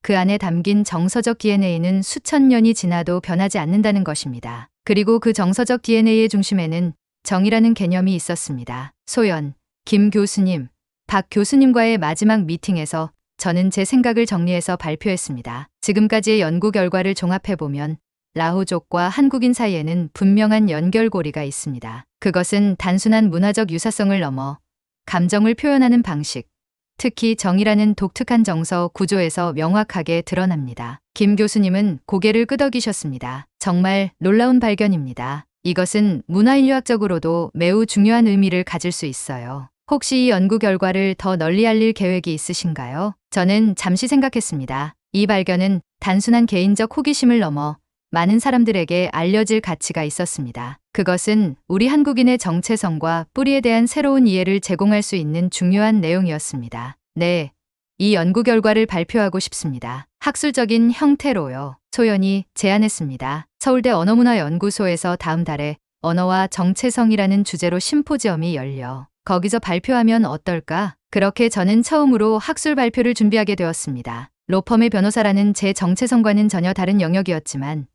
그 안에 담긴 정서적 DNA는 수천 년이 지나도 변하지 않는다는 것입니다. 그리고 그 정서적 DNA의 중심에는 정이라는 개념이 있었습니다. 소연, 김 교수님, 박 교수님과의 마지막 미팅에서 저는 제 생각을 정리해서 발표했습니다. 지금까지의 연구 결과를 종합해보면 라오족과 한국인 사이에는 분명한 연결고리가 있습니다. 그것은 단순한 문화적 유사성을 넘어 감정을 표현하는 방식, 특히 정이라는 독특한 정서 구조에서 명확하게 드러납니다. 김 교수님은 고개를 끄덕이셨습니다. 정말 놀라운 발견입니다. 이것은 문화인류학적으로도 매우 중요한 의미를 가질 수 있어요. 혹시 이 연구 결과를 더 널리 알릴 계획이 있으신가요? 저는 잠시 생각했습니다. 이 발견은 단순한 개인적 호기심을 넘어 많은 사람들에게 알려질 가치가 있었습니다. 그것은 우리 한국인의 정체성과 뿌리에 대한 새로운 이해를 제공할 수 있는 중요한 내용이었습니다. 네, 이 연구 결과를 발표하고 싶습니다. 학술적인 형태로요. 소연이 제안했습니다. 서울대 언어문화연구소에서 다음 달에 언어와 정체성이라는 주제로 심포지엄이 열려 거기서 발표하면 어떨까? 그렇게 저는 처음으로 학술 발표를 준비하게 되었습니다. 로펌의 변호사라는 제 정체성과는 전혀 다른 영역이었지만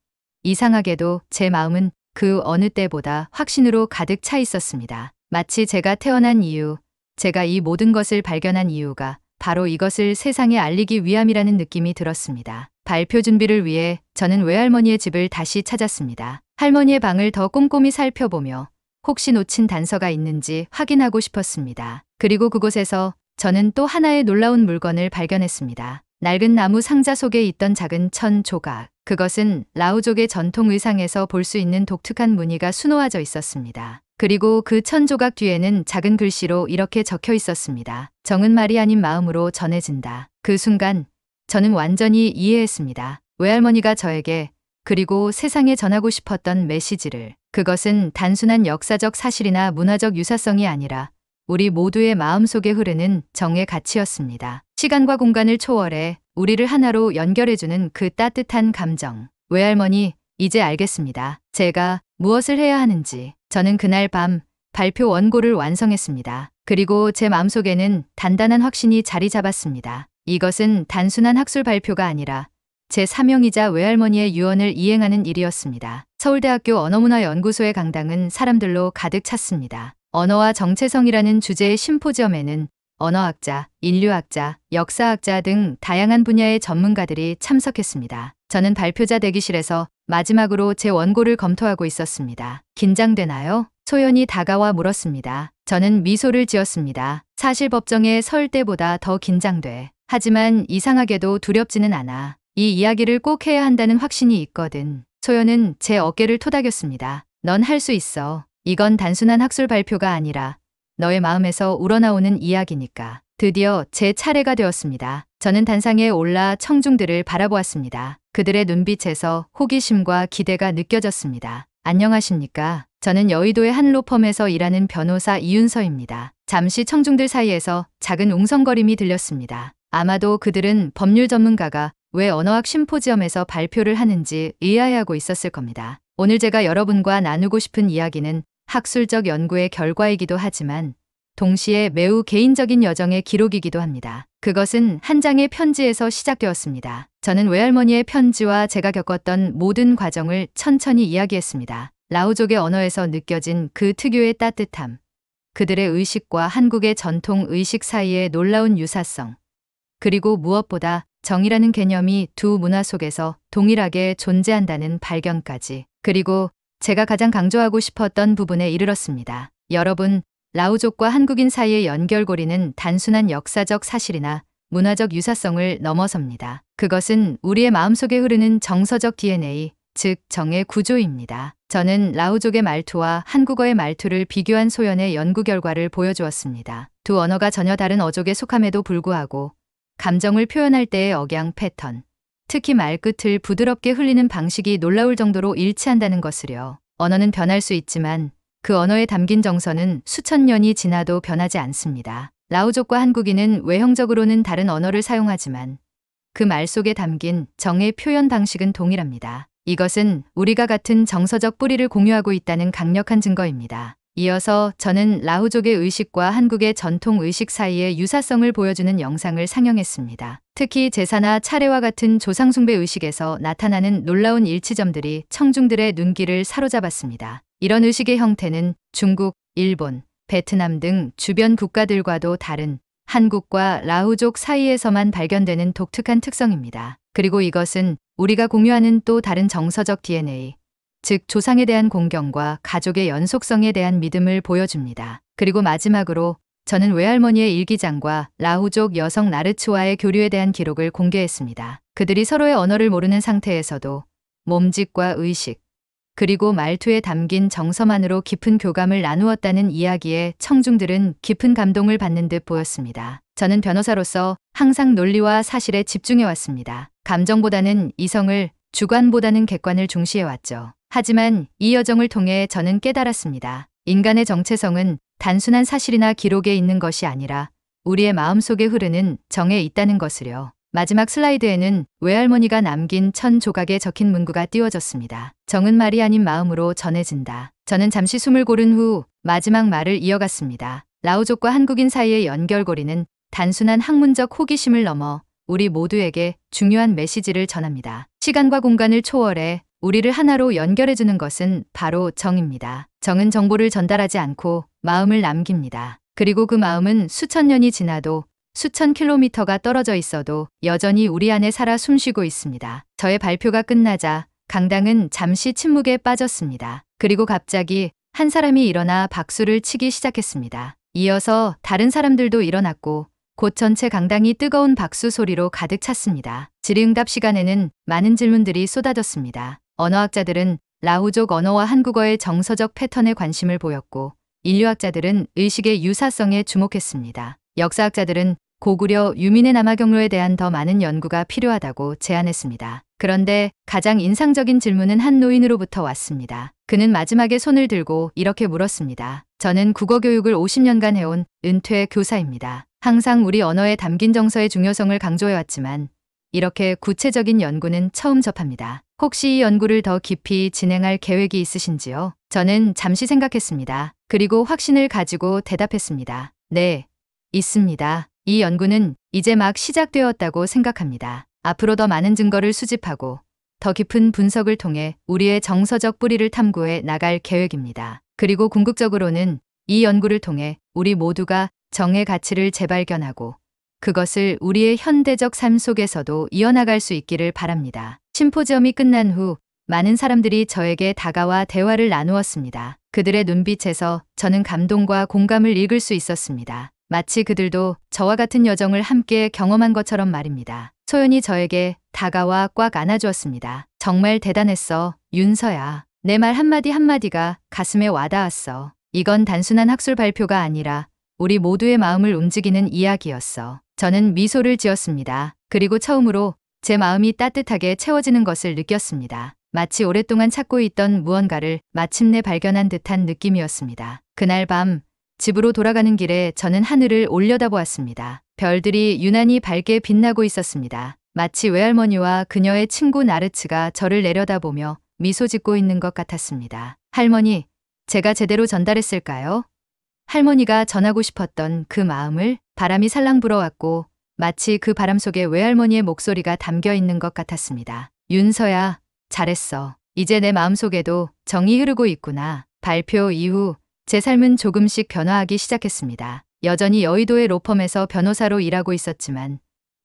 이상하게도 제 마음은 그 어느 때보다 확신으로 가득 차 있었습니다. 마치 제가 태어난 이유, 제가 이 모든 것을 발견한 이유가 바로 이것을 세상에 알리기 위함이라는 느낌이 들었습니다. 발표 준비를 위해 저는 외할머니의 집을 다시 찾았습니다. 할머니의 방을 더 꼼꼼히 살펴보며 혹시 놓친 단서가 있는지 확인하고 싶었습니다. 그리고 그곳에서 저는 또 하나의 놀라운 물건을 발견했습니다. 낡은 나무 상자 속에 있던 작은 천 조각. 그것은 라오족의 전통 의상에서 볼 수 있는 독특한 무늬가 수놓아져 있었습니다. 그리고 그 천 조각 뒤에는 작은 글씨로 이렇게 적혀 있었습니다. 정은 말이 아닌 마음으로 전해진다. 그 순간 저는 완전히 이해했습니다. 외할머니가 저에게 그리고 세상에 전하고 싶었던 메시지를. 그것은 단순한 역사적 사실이나 문화적 유사성이 아니라 우리 모두의 마음속에 흐르는 정의 가치였습니다. 시간과 공간을 초월해 우리를 하나로 연결해주는 그 따뜻한 감정. 외할머니, 이제 알겠습니다. 제가 무엇을 해야 하는지. 저는 그날 밤 발표 원고를 완성했습니다. 그리고 제 마음속에는 단단한 확신이 자리 잡았습니다. 이것은 단순한 학술 발표가 아니라 제 사명이자 외할머니의 유언을 이행하는 일이었습니다. 서울대학교 언어문화연구소의 강당은 사람들로 가득 찼습니다. 언어와 정체성이라는 주제의 심포지엄에는 언어학자, 인류학자, 역사학자 등 다양한 분야의 전문가들이 참석했습니다. 저는 발표자 대기실에서 마지막으로 제 원고를 검토하고 있었습니다. 긴장되나요? 소연이 다가와 물었습니다. 저는 미소를 지었습니다. 사실 법정에 설 때보다 더 긴장돼. 하지만 이상하게도 두렵지는 않아. 이 이야기를 꼭 해야 한다는 확신이 있거든. 소연은 제 어깨를 토닥였습니다. 넌 할 수 있어. 이건 단순한 학술 발표가 아니라 너의 마음에서 우러나오는 이야기니까. 드디어 제 차례가 되었습니다. 저는 단상에 올라 청중들을 바라보았습니다. 그들의 눈빛에서 호기심과 기대가 느껴졌습니다. 안녕하십니까? 저는 여의도의 한 로펌에서 일하는 변호사 이윤서입니다. 잠시 청중들 사이에서 작은 웅성거림이 들렸습니다. 아마도 그들은 법률 전문가가 왜 언어학 심포지엄에서 발표를 하는지 의아해하고 있었을 겁니다. 오늘 제가 여러분과 나누고 싶은 이야기는 학술적 연구의 결과이기도 하지만 동시에 매우 개인적인 여정의 기록이기도 합니다. 그것은 한 장의 편지에서 시작되었습니다. 저는 외할머니의 편지와 제가 겪었던 모든 과정을 천천히 이야기했습니다. 라오족의 언어에서 느껴진 그 특유의 따뜻함, 그들의 의식과 한국의 전통 의식 사이의 놀라운 유사성, 그리고 무엇보다 정이라는 개념이 두 문화 속에서 동일하게 존재한다는 발견까지. 그리고 제가 가장 강조하고 싶었던 부분에 이르렀습니다. 여러분, 라오족과 한국인 사이의 연결고리는 단순한 역사적 사실이나 문화적 유사성을 넘어섭니다. 그것은 우리의 마음속에 흐르는 정서적 DNA, 즉 정의 구조입니다. 저는 라오족의 말투와 한국어의 말투를 비교한 소연의 연구 결과를 보여주었습니다. 두 언어가 전혀 다른 어족에 속함에도 불구하고 감정을 표현할 때의 억양 패턴, 특히 말끝을 부드럽게 흘리는 방식이 놀라울 정도로 일치한다는 것을요. 언어는 변할 수 있지만 그 언어에 담긴 정서는 수천 년이 지나도 변하지 않습니다. 라오족과 한국인은 외형적으로는 다른 언어를 사용하지만 그 말 속에 담긴 정의 표현 방식은 동일합니다. 이것은 우리가 같은 정서적 뿌리를 공유하고 있다는 강력한 증거입니다. 이어서 저는 라오족의 의식과 한국의 전통 의식 사이의 유사성을 보여주는 영상을 상영했습니다. 특히 제사나 차례와 같은 조상숭배 의식에서 나타나는 놀라운 일치점들이 청중들의 눈길을 사로잡았습니다. 이런 의식의 형태는 중국, 일본, 베트남 등 주변 국가들과도 다른 한국과 라오족 사이에서만 발견되는 독특한 특성입니다. 그리고 이것은 우리가 공유하는 또 다른 정서적 DNA, 즉 조상에 대한 공경과 가족의 연속성에 대한 믿음을 보여줍니다. 그리고 마지막으로 저는 외할머니의 일기장과 라오족 여성 나르츠와의 교류에 대한 기록을 공개했습니다. 그들이 서로의 언어를 모르는 상태에서도 몸짓과 의식, 그리고 말투에 담긴 정서만으로 깊은 교감을 나누었다는 이야기에 청중들은 깊은 감동을 받는 듯 보였습니다. 저는 변호사로서 항상 논리와 사실에 집중해왔습니다. 감정보다는 이성을, 주관보다는 객관을 중시해왔죠. 하지만 이 여정을 통해 저는 깨달았습니다. 인간의 정체성은 단순한 사실이나 기록에 있는 것이 아니라 우리의 마음속에 흐르는 정에 있다는 것을요. 마지막 슬라이드에는 외할머니가 남긴 1000조각에 적힌 문구가 띄워졌습니다. 정은 말이 아닌 마음으로 전해진다. 저는 잠시 숨을 고른 후 마지막 말을 이어갔습니다. 라오족과 한국인 사이의 연결고리는 단순한 학문적 호기심을 넘어 우리 모두에게 중요한 메시지를 전합니다. 시간과 공간을 초월해 우리를 하나로 연결해주는 것은 바로 정입니다. 정은 정보를 전달하지 않고 마음을 남깁니다. 그리고 그 마음은 수천 년이 지나도 수천 킬로미터가 떨어져 있어도 여전히 우리 안에 살아 숨쉬고 있습니다. 저의 발표가 끝나자 강당은 잠시 침묵에 빠졌습니다. 그리고 갑자기 한 사람이 일어나 박수를 치기 시작했습니다. 이어서 다른 사람들도 일어났고 곧 전체 강당이 뜨거운 박수 소리로 가득 찼습니다. 질의응답 시간에는 많은 질문들이 쏟아졌습니다. 언어학자들은 라오족 언어와 한국어의 정서적 패턴에 관심을 보였고 인류학자들은 의식의 유사성에 주목했습니다. 역사학자들은 고구려 유민의 남하 경로에 대한 더 많은 연구가 필요하다고 제안했습니다. 그런데 가장 인상적인 질문은 한 노인으로부터 왔습니다. 그는 마지막에 손을 들고 이렇게 물었습니다. 저는 국어 교육을 50년간 해온 은퇴 교사입니다. 항상 우리 언어에 담긴 정서의 중요성을 강조해왔지만 이렇게 구체적인 연구는 처음 접합니다. 혹시 이 연구를 더 깊이 진행할 계획이 있으신지요? 저는 잠시 생각했습니다. 그리고 확신을 가지고 대답했습니다. 네, 있습니다. 이 연구는 이제 막 시작되었다고 생각합니다. 앞으로 더 많은 증거를 수집하고 더 깊은 분석을 통해 우리의 정서적 뿌리를 탐구해 나갈 계획입니다. 그리고 궁극적으로는 이 연구를 통해 우리 모두가 정의 가치를 재발견하고 그것을 우리의 현대적 삶 속에서도 이어나갈 수 있기를 바랍니다. 심포지엄이 끝난 후 많은 사람들이 저에게 다가와 대화를 나누었습니다. 그들의 눈빛에서 저는 감동과 공감을 읽을 수 있었습니다. 마치 그들도 저와 같은 여정을 함께 경험한 것처럼 말입니다. 소연이 저에게 다가와 꽉 안아주었습니다. 정말 대단했어, 윤서야. 내 말 한마디 한마디가 가슴에 와닿았어. 이건 단순한 학술 발표가 아니라 우리 모두의 마음을 움직이는 이야기였어. 저는 미소를 지었습니다. 그리고 처음으로 제 마음이 따뜻하게 채워지는 것을 느꼈습니다. 마치 오랫동안 찾고 있던 무언가를 마침내 발견한 듯한 느낌이었습니다. 그날 밤 집으로 돌아가는 길에 저는 하늘을 올려다보았습니다. 별들이 유난히 밝게 빛나고 있었습니다. 마치 외할머니와 그녀의 친구 나르츠가 저를 내려다보며 미소 짓고 있는 것 같았습니다. 할머니, 제가 제대로 전달했을까요? 할머니가 전하고 싶었던 그 마음을 바람이 살랑 불어왔고 마치 그 바람 속에 외할머니의 목소리가 담겨 있는 것 같았습니다. 윤서야, 잘했어. 이제 내 마음속에도 정이 흐르고 있구나. 발표 이후 제 삶은 조금씩 변화하기 시작했습니다. 여전히 여의도의 로펌에서 변호사로 일하고 있었지만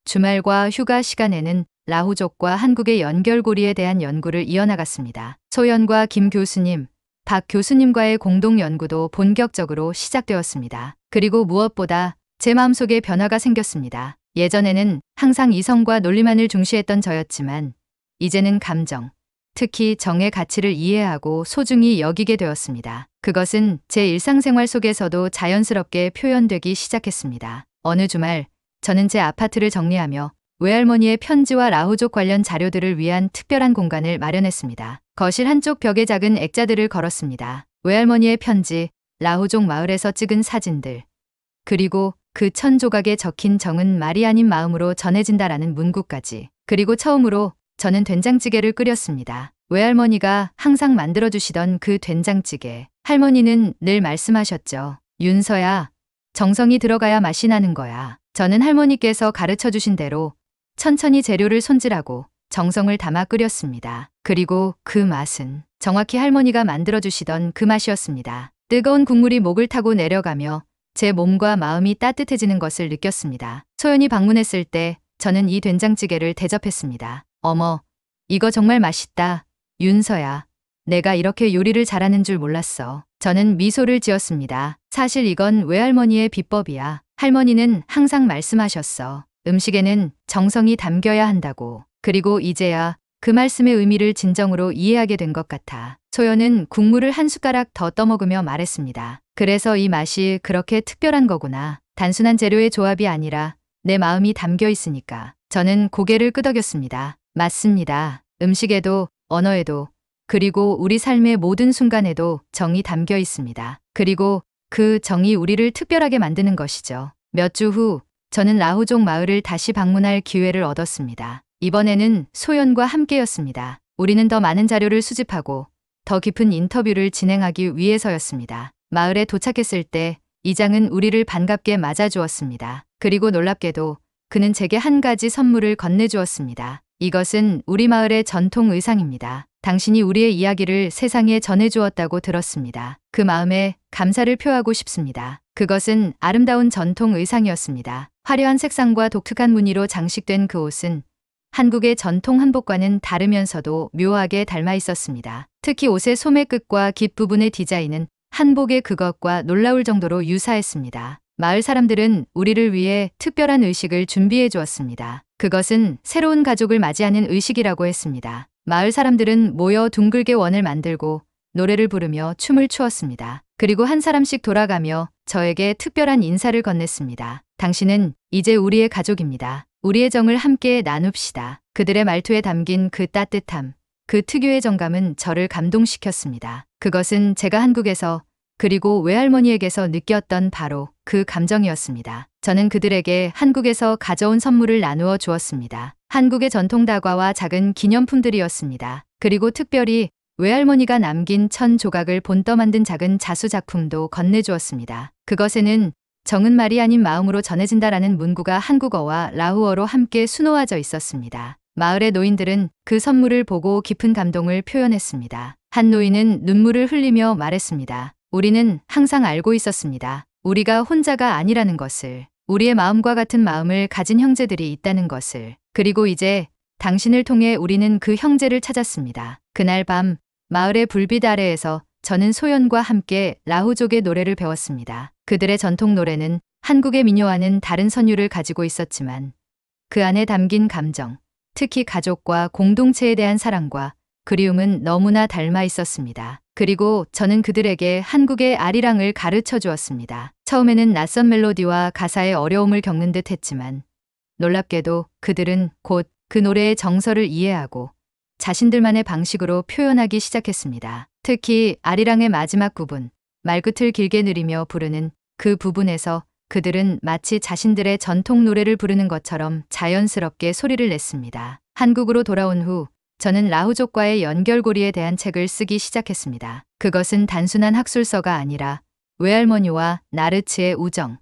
주말과 휴가 시간에는 라후족과 한국의 연결고리에 대한 연구를 이어나갔습니다. 소연과 김 교수님, 박 교수님과의 공동 연구도 본격적으로 시작되었습니다. 그리고 무엇보다 제 마음속에 변화가 생겼습니다. 예전에는 항상 이성과 논리만을 중시했던 저였지만 이제는 감정, 특히 정의 가치를 이해하고 소중히 여기게 되었습니다. 그것은 제 일상생활 속에서도 자연스럽게 표현되기 시작했습니다. 어느 주말 저는 제 아파트를 정리하며 외할머니의 편지와 라후족 관련 자료들을 위한 특별한 공간을 마련했습니다. 거실 한쪽 벽에 작은 액자들을 걸었습니다. 외할머니의 편지, 라후족 마을에서 찍은 사진들, 그리고 그 1000조각에 적힌 정은 말이 아닌 마음으로 전해진다라는 문구까지. 그리고 처음으로 저는 된장찌개를 끓였습니다. 외할머니가 항상 만들어주시던 그 된장찌개. 할머니는 늘 말씀하셨죠. 윤서야, 정성이 들어가야 맛이 나는 거야. 저는 할머니께서 가르쳐주신 대로 천천히 재료를 손질하고 정성을 담아 끓였습니다. 그리고 그 맛은 정확히 할머니가 만들어주시던 그 맛이었습니다. 뜨거운 국물이 목을 타고 내려가며 제 몸과 마음이 따뜻해지는 것을 느꼈습니다. 소연이 방문했을 때 저는 이 된장찌개를 대접했습니다. 어머, 이거 정말 맛있다. 윤서야, 내가 이렇게 요리를 잘하는 줄 몰랐어. 저는 미소를 지었습니다. 사실 이건 외할머니의 비법이야. 할머니는 항상 말씀하셨어. 음식에는 정성이 담겨야 한다고. 그리고 이제야 그 말씀의 의미를 진정으로 이해하게 된 것 같아. 소연은 국물을 한 숟가락 더 떠먹으며 말했습니다. 그래서 이 맛이 그렇게 특별한 거구나. 단순한 재료의 조합이 아니라 내 마음이 담겨 있으니까. 저는 고개를 끄덕였습니다. 맞습니다. 음식에도 언어에도 그리고 우리 삶의 모든 순간에도 정이 담겨 있습니다. 그리고 그 정이 우리를 특별하게 만드는 것이죠. 몇 주 후 저는 라후족 마을을 다시 방문할 기회를 얻었습니다. 이번에는 소연과 함께였습니다. 우리는 더 많은 자료를 수집하고 더 깊은 인터뷰를 진행하기 위해서였습니다. 마을에 도착했을 때 이장은 우리를 반갑게 맞아주었습니다. 그리고 놀랍게도 그는 제게 한 가지 선물을 건네주었습니다. 이것은 우리 마을의 전통 의상입니다. 당신이 우리의 이야기를 세상에 전해주었다고 들었습니다. 그 마음에 감사를 표하고 싶습니다. 그것은 아름다운 전통 의상이었습니다. 화려한 색상과 독특한 무늬로 장식된 그 옷은 한국의 전통 한복과는 다르면서도 묘하게 닮아 있었습니다. 특히 옷의 소매 끝과 깃 부분의 디자인은 한복의 그것과 놀라울 정도로 유사했습니다. 마을 사람들은 우리를 위해 특별한 의식을 준비해 주었습니다. 그것은 새로운 가족을 맞이하는 의식이라고 했습니다. 마을 사람들은 모여 둥글게 원을 만들고 노래를 부르며 춤을 추었습니다. 그리고 한 사람씩 돌아가며 저에게 특별한 인사를 건넸습니다. 당신은 이제 우리의 가족입니다. 우리의 정을 함께 나눕시다. 그들의 말투에 담긴 그 따뜻함, 그 특유의 정감은 저를 감동시켰습니다. 그것은 제가 한국에서 그리고 외할머니에게서 느꼈던 바로 그 감정이었습니다. 저는 그들에게 한국에서 가져온 선물을 나누어 주었습니다. 한국의 전통 다과와 작은 기념품들이었습니다. 그리고 특별히 외할머니가 남긴 천 조각을 본떠 만든 작은 자수 작품도 건네주었습니다. 그것에는 정은 말이 아닌 마음으로 전해진다라는 문구가 한국어와 라후어로 함께 수놓아져 있었습니다. 마을의 노인들은 그 선물을 보고 깊은 감동을 표현했습니다. 한 노인은 눈물을 흘리며 말했습니다. 우리는 항상 알고 있었습니다. 우리가 혼자가 아니라는 것을, 우리의 마음과 같은 마음을 가진 형제들이 있다는 것을. 그리고 이제 당신을 통해 우리는 그 형제를 찾았습니다. 그날 밤 마을의 불빛 아래에서 저는 소연과 함께 라후족의 노래를 배웠습니다. 그들의 전통 노래는 한국의 민요와는 다른 선율을 가지고 있었지만 그 안에 담긴 감정, 특히 가족과 공동체에 대한 사랑과 그리움은 너무나 닮아 있었습니다. 그리고 저는 그들에게 한국의 아리랑을 가르쳐 주었습니다. 처음에는 낯선 멜로디와 가사의 어려움을 겪는 듯 했지만 놀랍게도 그들은 곧 그 노래의 정서를 이해하고 자신들만의 방식으로 표현하기 시작했습니다. 특히 아리랑의 마지막 부분, 말끝을 길게 느리며 부르는 그 부분에서 그들은 마치 자신들의 전통 노래를 부르는 것처럼 자연스럽게 소리를 냈습니다. 한국으로 돌아온 후 저는 라후족과의 연결고리에 대한 책을 쓰기 시작했습니다. 그것은 단순한 학술서가 아니라 외할머니와 나르츠의 우정,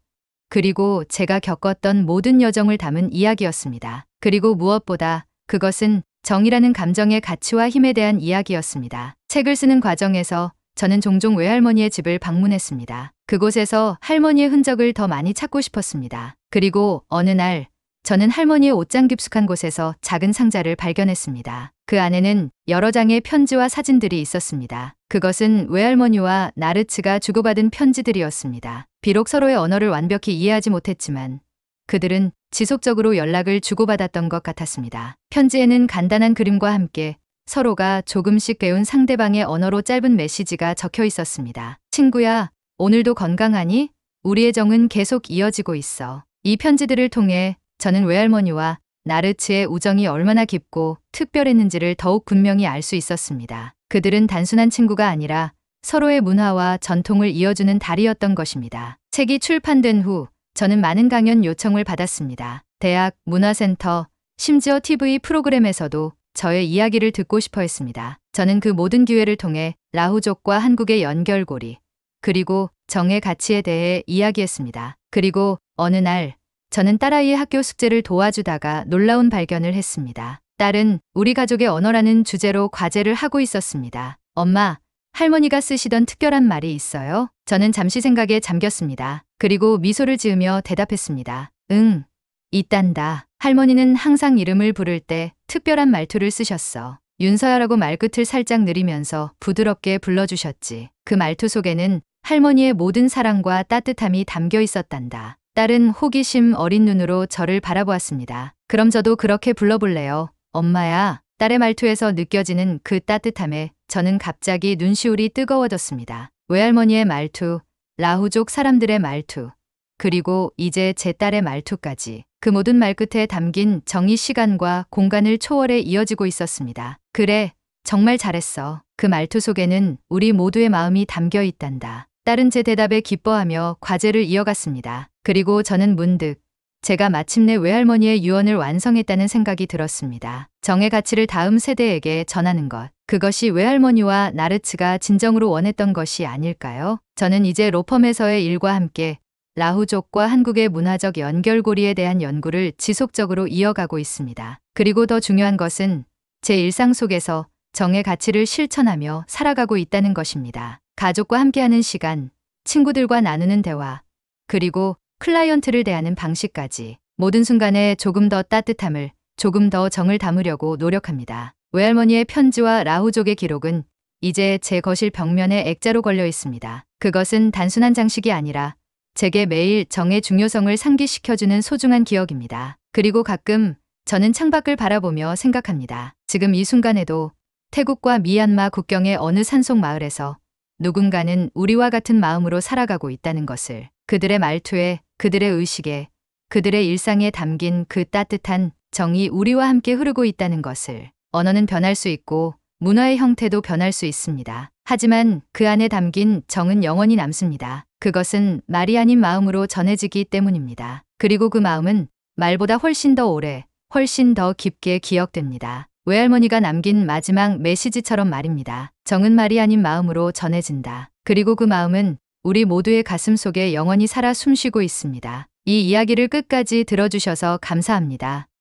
그리고 제가 겪었던 모든 여정을 담은 이야기였습니다. 그리고 무엇보다 그것은 정이라는 감정의 가치와 힘에 대한 이야기였습니다. 책을 쓰는 과정에서 저는 종종 외할머니의 집을 방문했습니다. 그곳에서 할머니의 흔적을 더 많이 찾고 싶었습니다. 그리고 어느 날 저는 할머니의 옷장 깊숙한 곳에서 작은 상자를 발견했습니다. 그 안에는 여러 장의 편지와 사진들이 있었습니다. 그것은 외할머니와 나르츠가 주고받은 편지들이었습니다. 비록 서로의 언어를 완벽히 이해하지 못했지만 그들은 지속적으로 연락을 주고받았던 것 같았습니다. 편지에는 간단한 그림과 함께 서로가 조금씩 배운 상대방의 언어로 짧은 메시지가 적혀 있었습니다. 친구야, 오늘도 건강하니? 우리의 정은 계속 이어지고 있어. 이 편지들을 통해 저는 외할머니와 나르츠의 우정이 얼마나 깊고 특별했는지를 더욱 분명히 알 수 있었습니다. 그들은 단순한 친구가 아니라 서로의 문화와 전통을 이어주는 달이었던 것입니다. 책이 출판된 후 저는 많은 강연 요청을 받았습니다. 대학, 문화센터, 심지어 TV 프로그램에서도 저의 이야기를 듣고 싶어 했습니다. 저는 그 모든 기회를 통해 라후족과 한국의 연결고리, 그리고 정의 가치에 대해 이야기했습니다. 그리고 어느 날 저는 딸아이의 학교 숙제를 도와주다가 놀라운 발견을 했습니다. 딸은 우리 가족의 언어라는 주제로 과제를 하고 있었습니다. 엄마, 할머니가 쓰시던 특별한 말이 있어요? 저는 잠시 생각에 잠겼습니다. 그리고 미소를 지으며 대답했습니다. 응, 있단다. 할머니는 항상 이름을 부를 때 특별한 말투를 쓰셨어. 윤서야라고 말끝을 살짝 느리면서 부드럽게 불러주셨지. 그 말투 속에는 할머니의 모든 사랑과 따뜻함이 담겨 있었단다. 딸은 호기심 어린 눈으로 저를 바라보았습니다. 그럼 저도 그렇게 불러볼래요. 엄마야. 딸의 말투에서 느껴지는 그 따뜻함에 저는 갑자기 눈시울이 뜨거워졌습니다. 외할머니의 말투, 라후족 사람들의 말투, 그리고 이제 제 딸의 말투까지. 그 모든 말끝에 담긴 정이 시간과 공간을 초월해 이어지고 있었습니다. 그래, 정말 잘했어. 그 말투 속에는 우리 모두의 마음이 담겨 있단다. 딸은 제 대답에 기뻐하며 과제를 이어갔습니다. 그리고 저는 문득 제가 마침내 외할머니의 유언을 완성했다는 생각이 들었습니다. 정의 가치를 다음 세대에게 전하는 것. 그것이 외할머니와 나르츠가 진정으로 원했던 것이 아닐까요? 저는 이제 로펌에서의 일과 함께 라후족과 한국의 문화적 연결고리에 대한 연구를 지속적으로 이어가고 있습니다. 그리고 더 중요한 것은 제 일상 속에서 정의 가치를 실천하며 살아가고 있다는 것입니다. 가족과 함께하는 시간, 친구들과 나누는 대화, 그리고 클라이언트를 대하는 방식까지 모든 순간에 조금 더 따뜻함을, 조금 더 정을 담으려고 노력합니다. 외할머니의 편지와 라후족의 기록은 이제 제 거실 벽면에 액자로 걸려 있습니다. 그것은 단순한 장식이 아니라 제게 매일 정의 중요성을 상기시켜주는 소중한 기억입니다. 그리고 가끔 저는 창밖을 바라보며 생각합니다. 지금 이 순간에도 태국과 미얀마 국경의 어느 산속 마을에서 누군가는 우리와 같은 마음으로 살아가고 있다는 것을, 그들의 말투에, 그들의 의식에, 그들의 일상에 담긴 그 따뜻한 정이 우리와 함께 흐르고 있다는 것을. 언어는 변할 수 있고 문화의 형태도 변할 수 있습니다. 하지만 그 안에 담긴 정은 영원히 남습니다. 그것은 말이 아닌 마음으로 전해지기 때문입니다. 그리고 그 마음은 말보다 훨씬 더 오래, 훨씬 더 깊게 기억됩니다. 외할머니가 남긴 마지막 메시지처럼 말입니다. 정은 말이 아닌 마음으로 전해진다. 그리고 그 마음은 우리 모두의 가슴 속에 영원히 살아 숨쉬고 있습니다. 이 이야기를 끝까지 들어주셔서 감사합니다.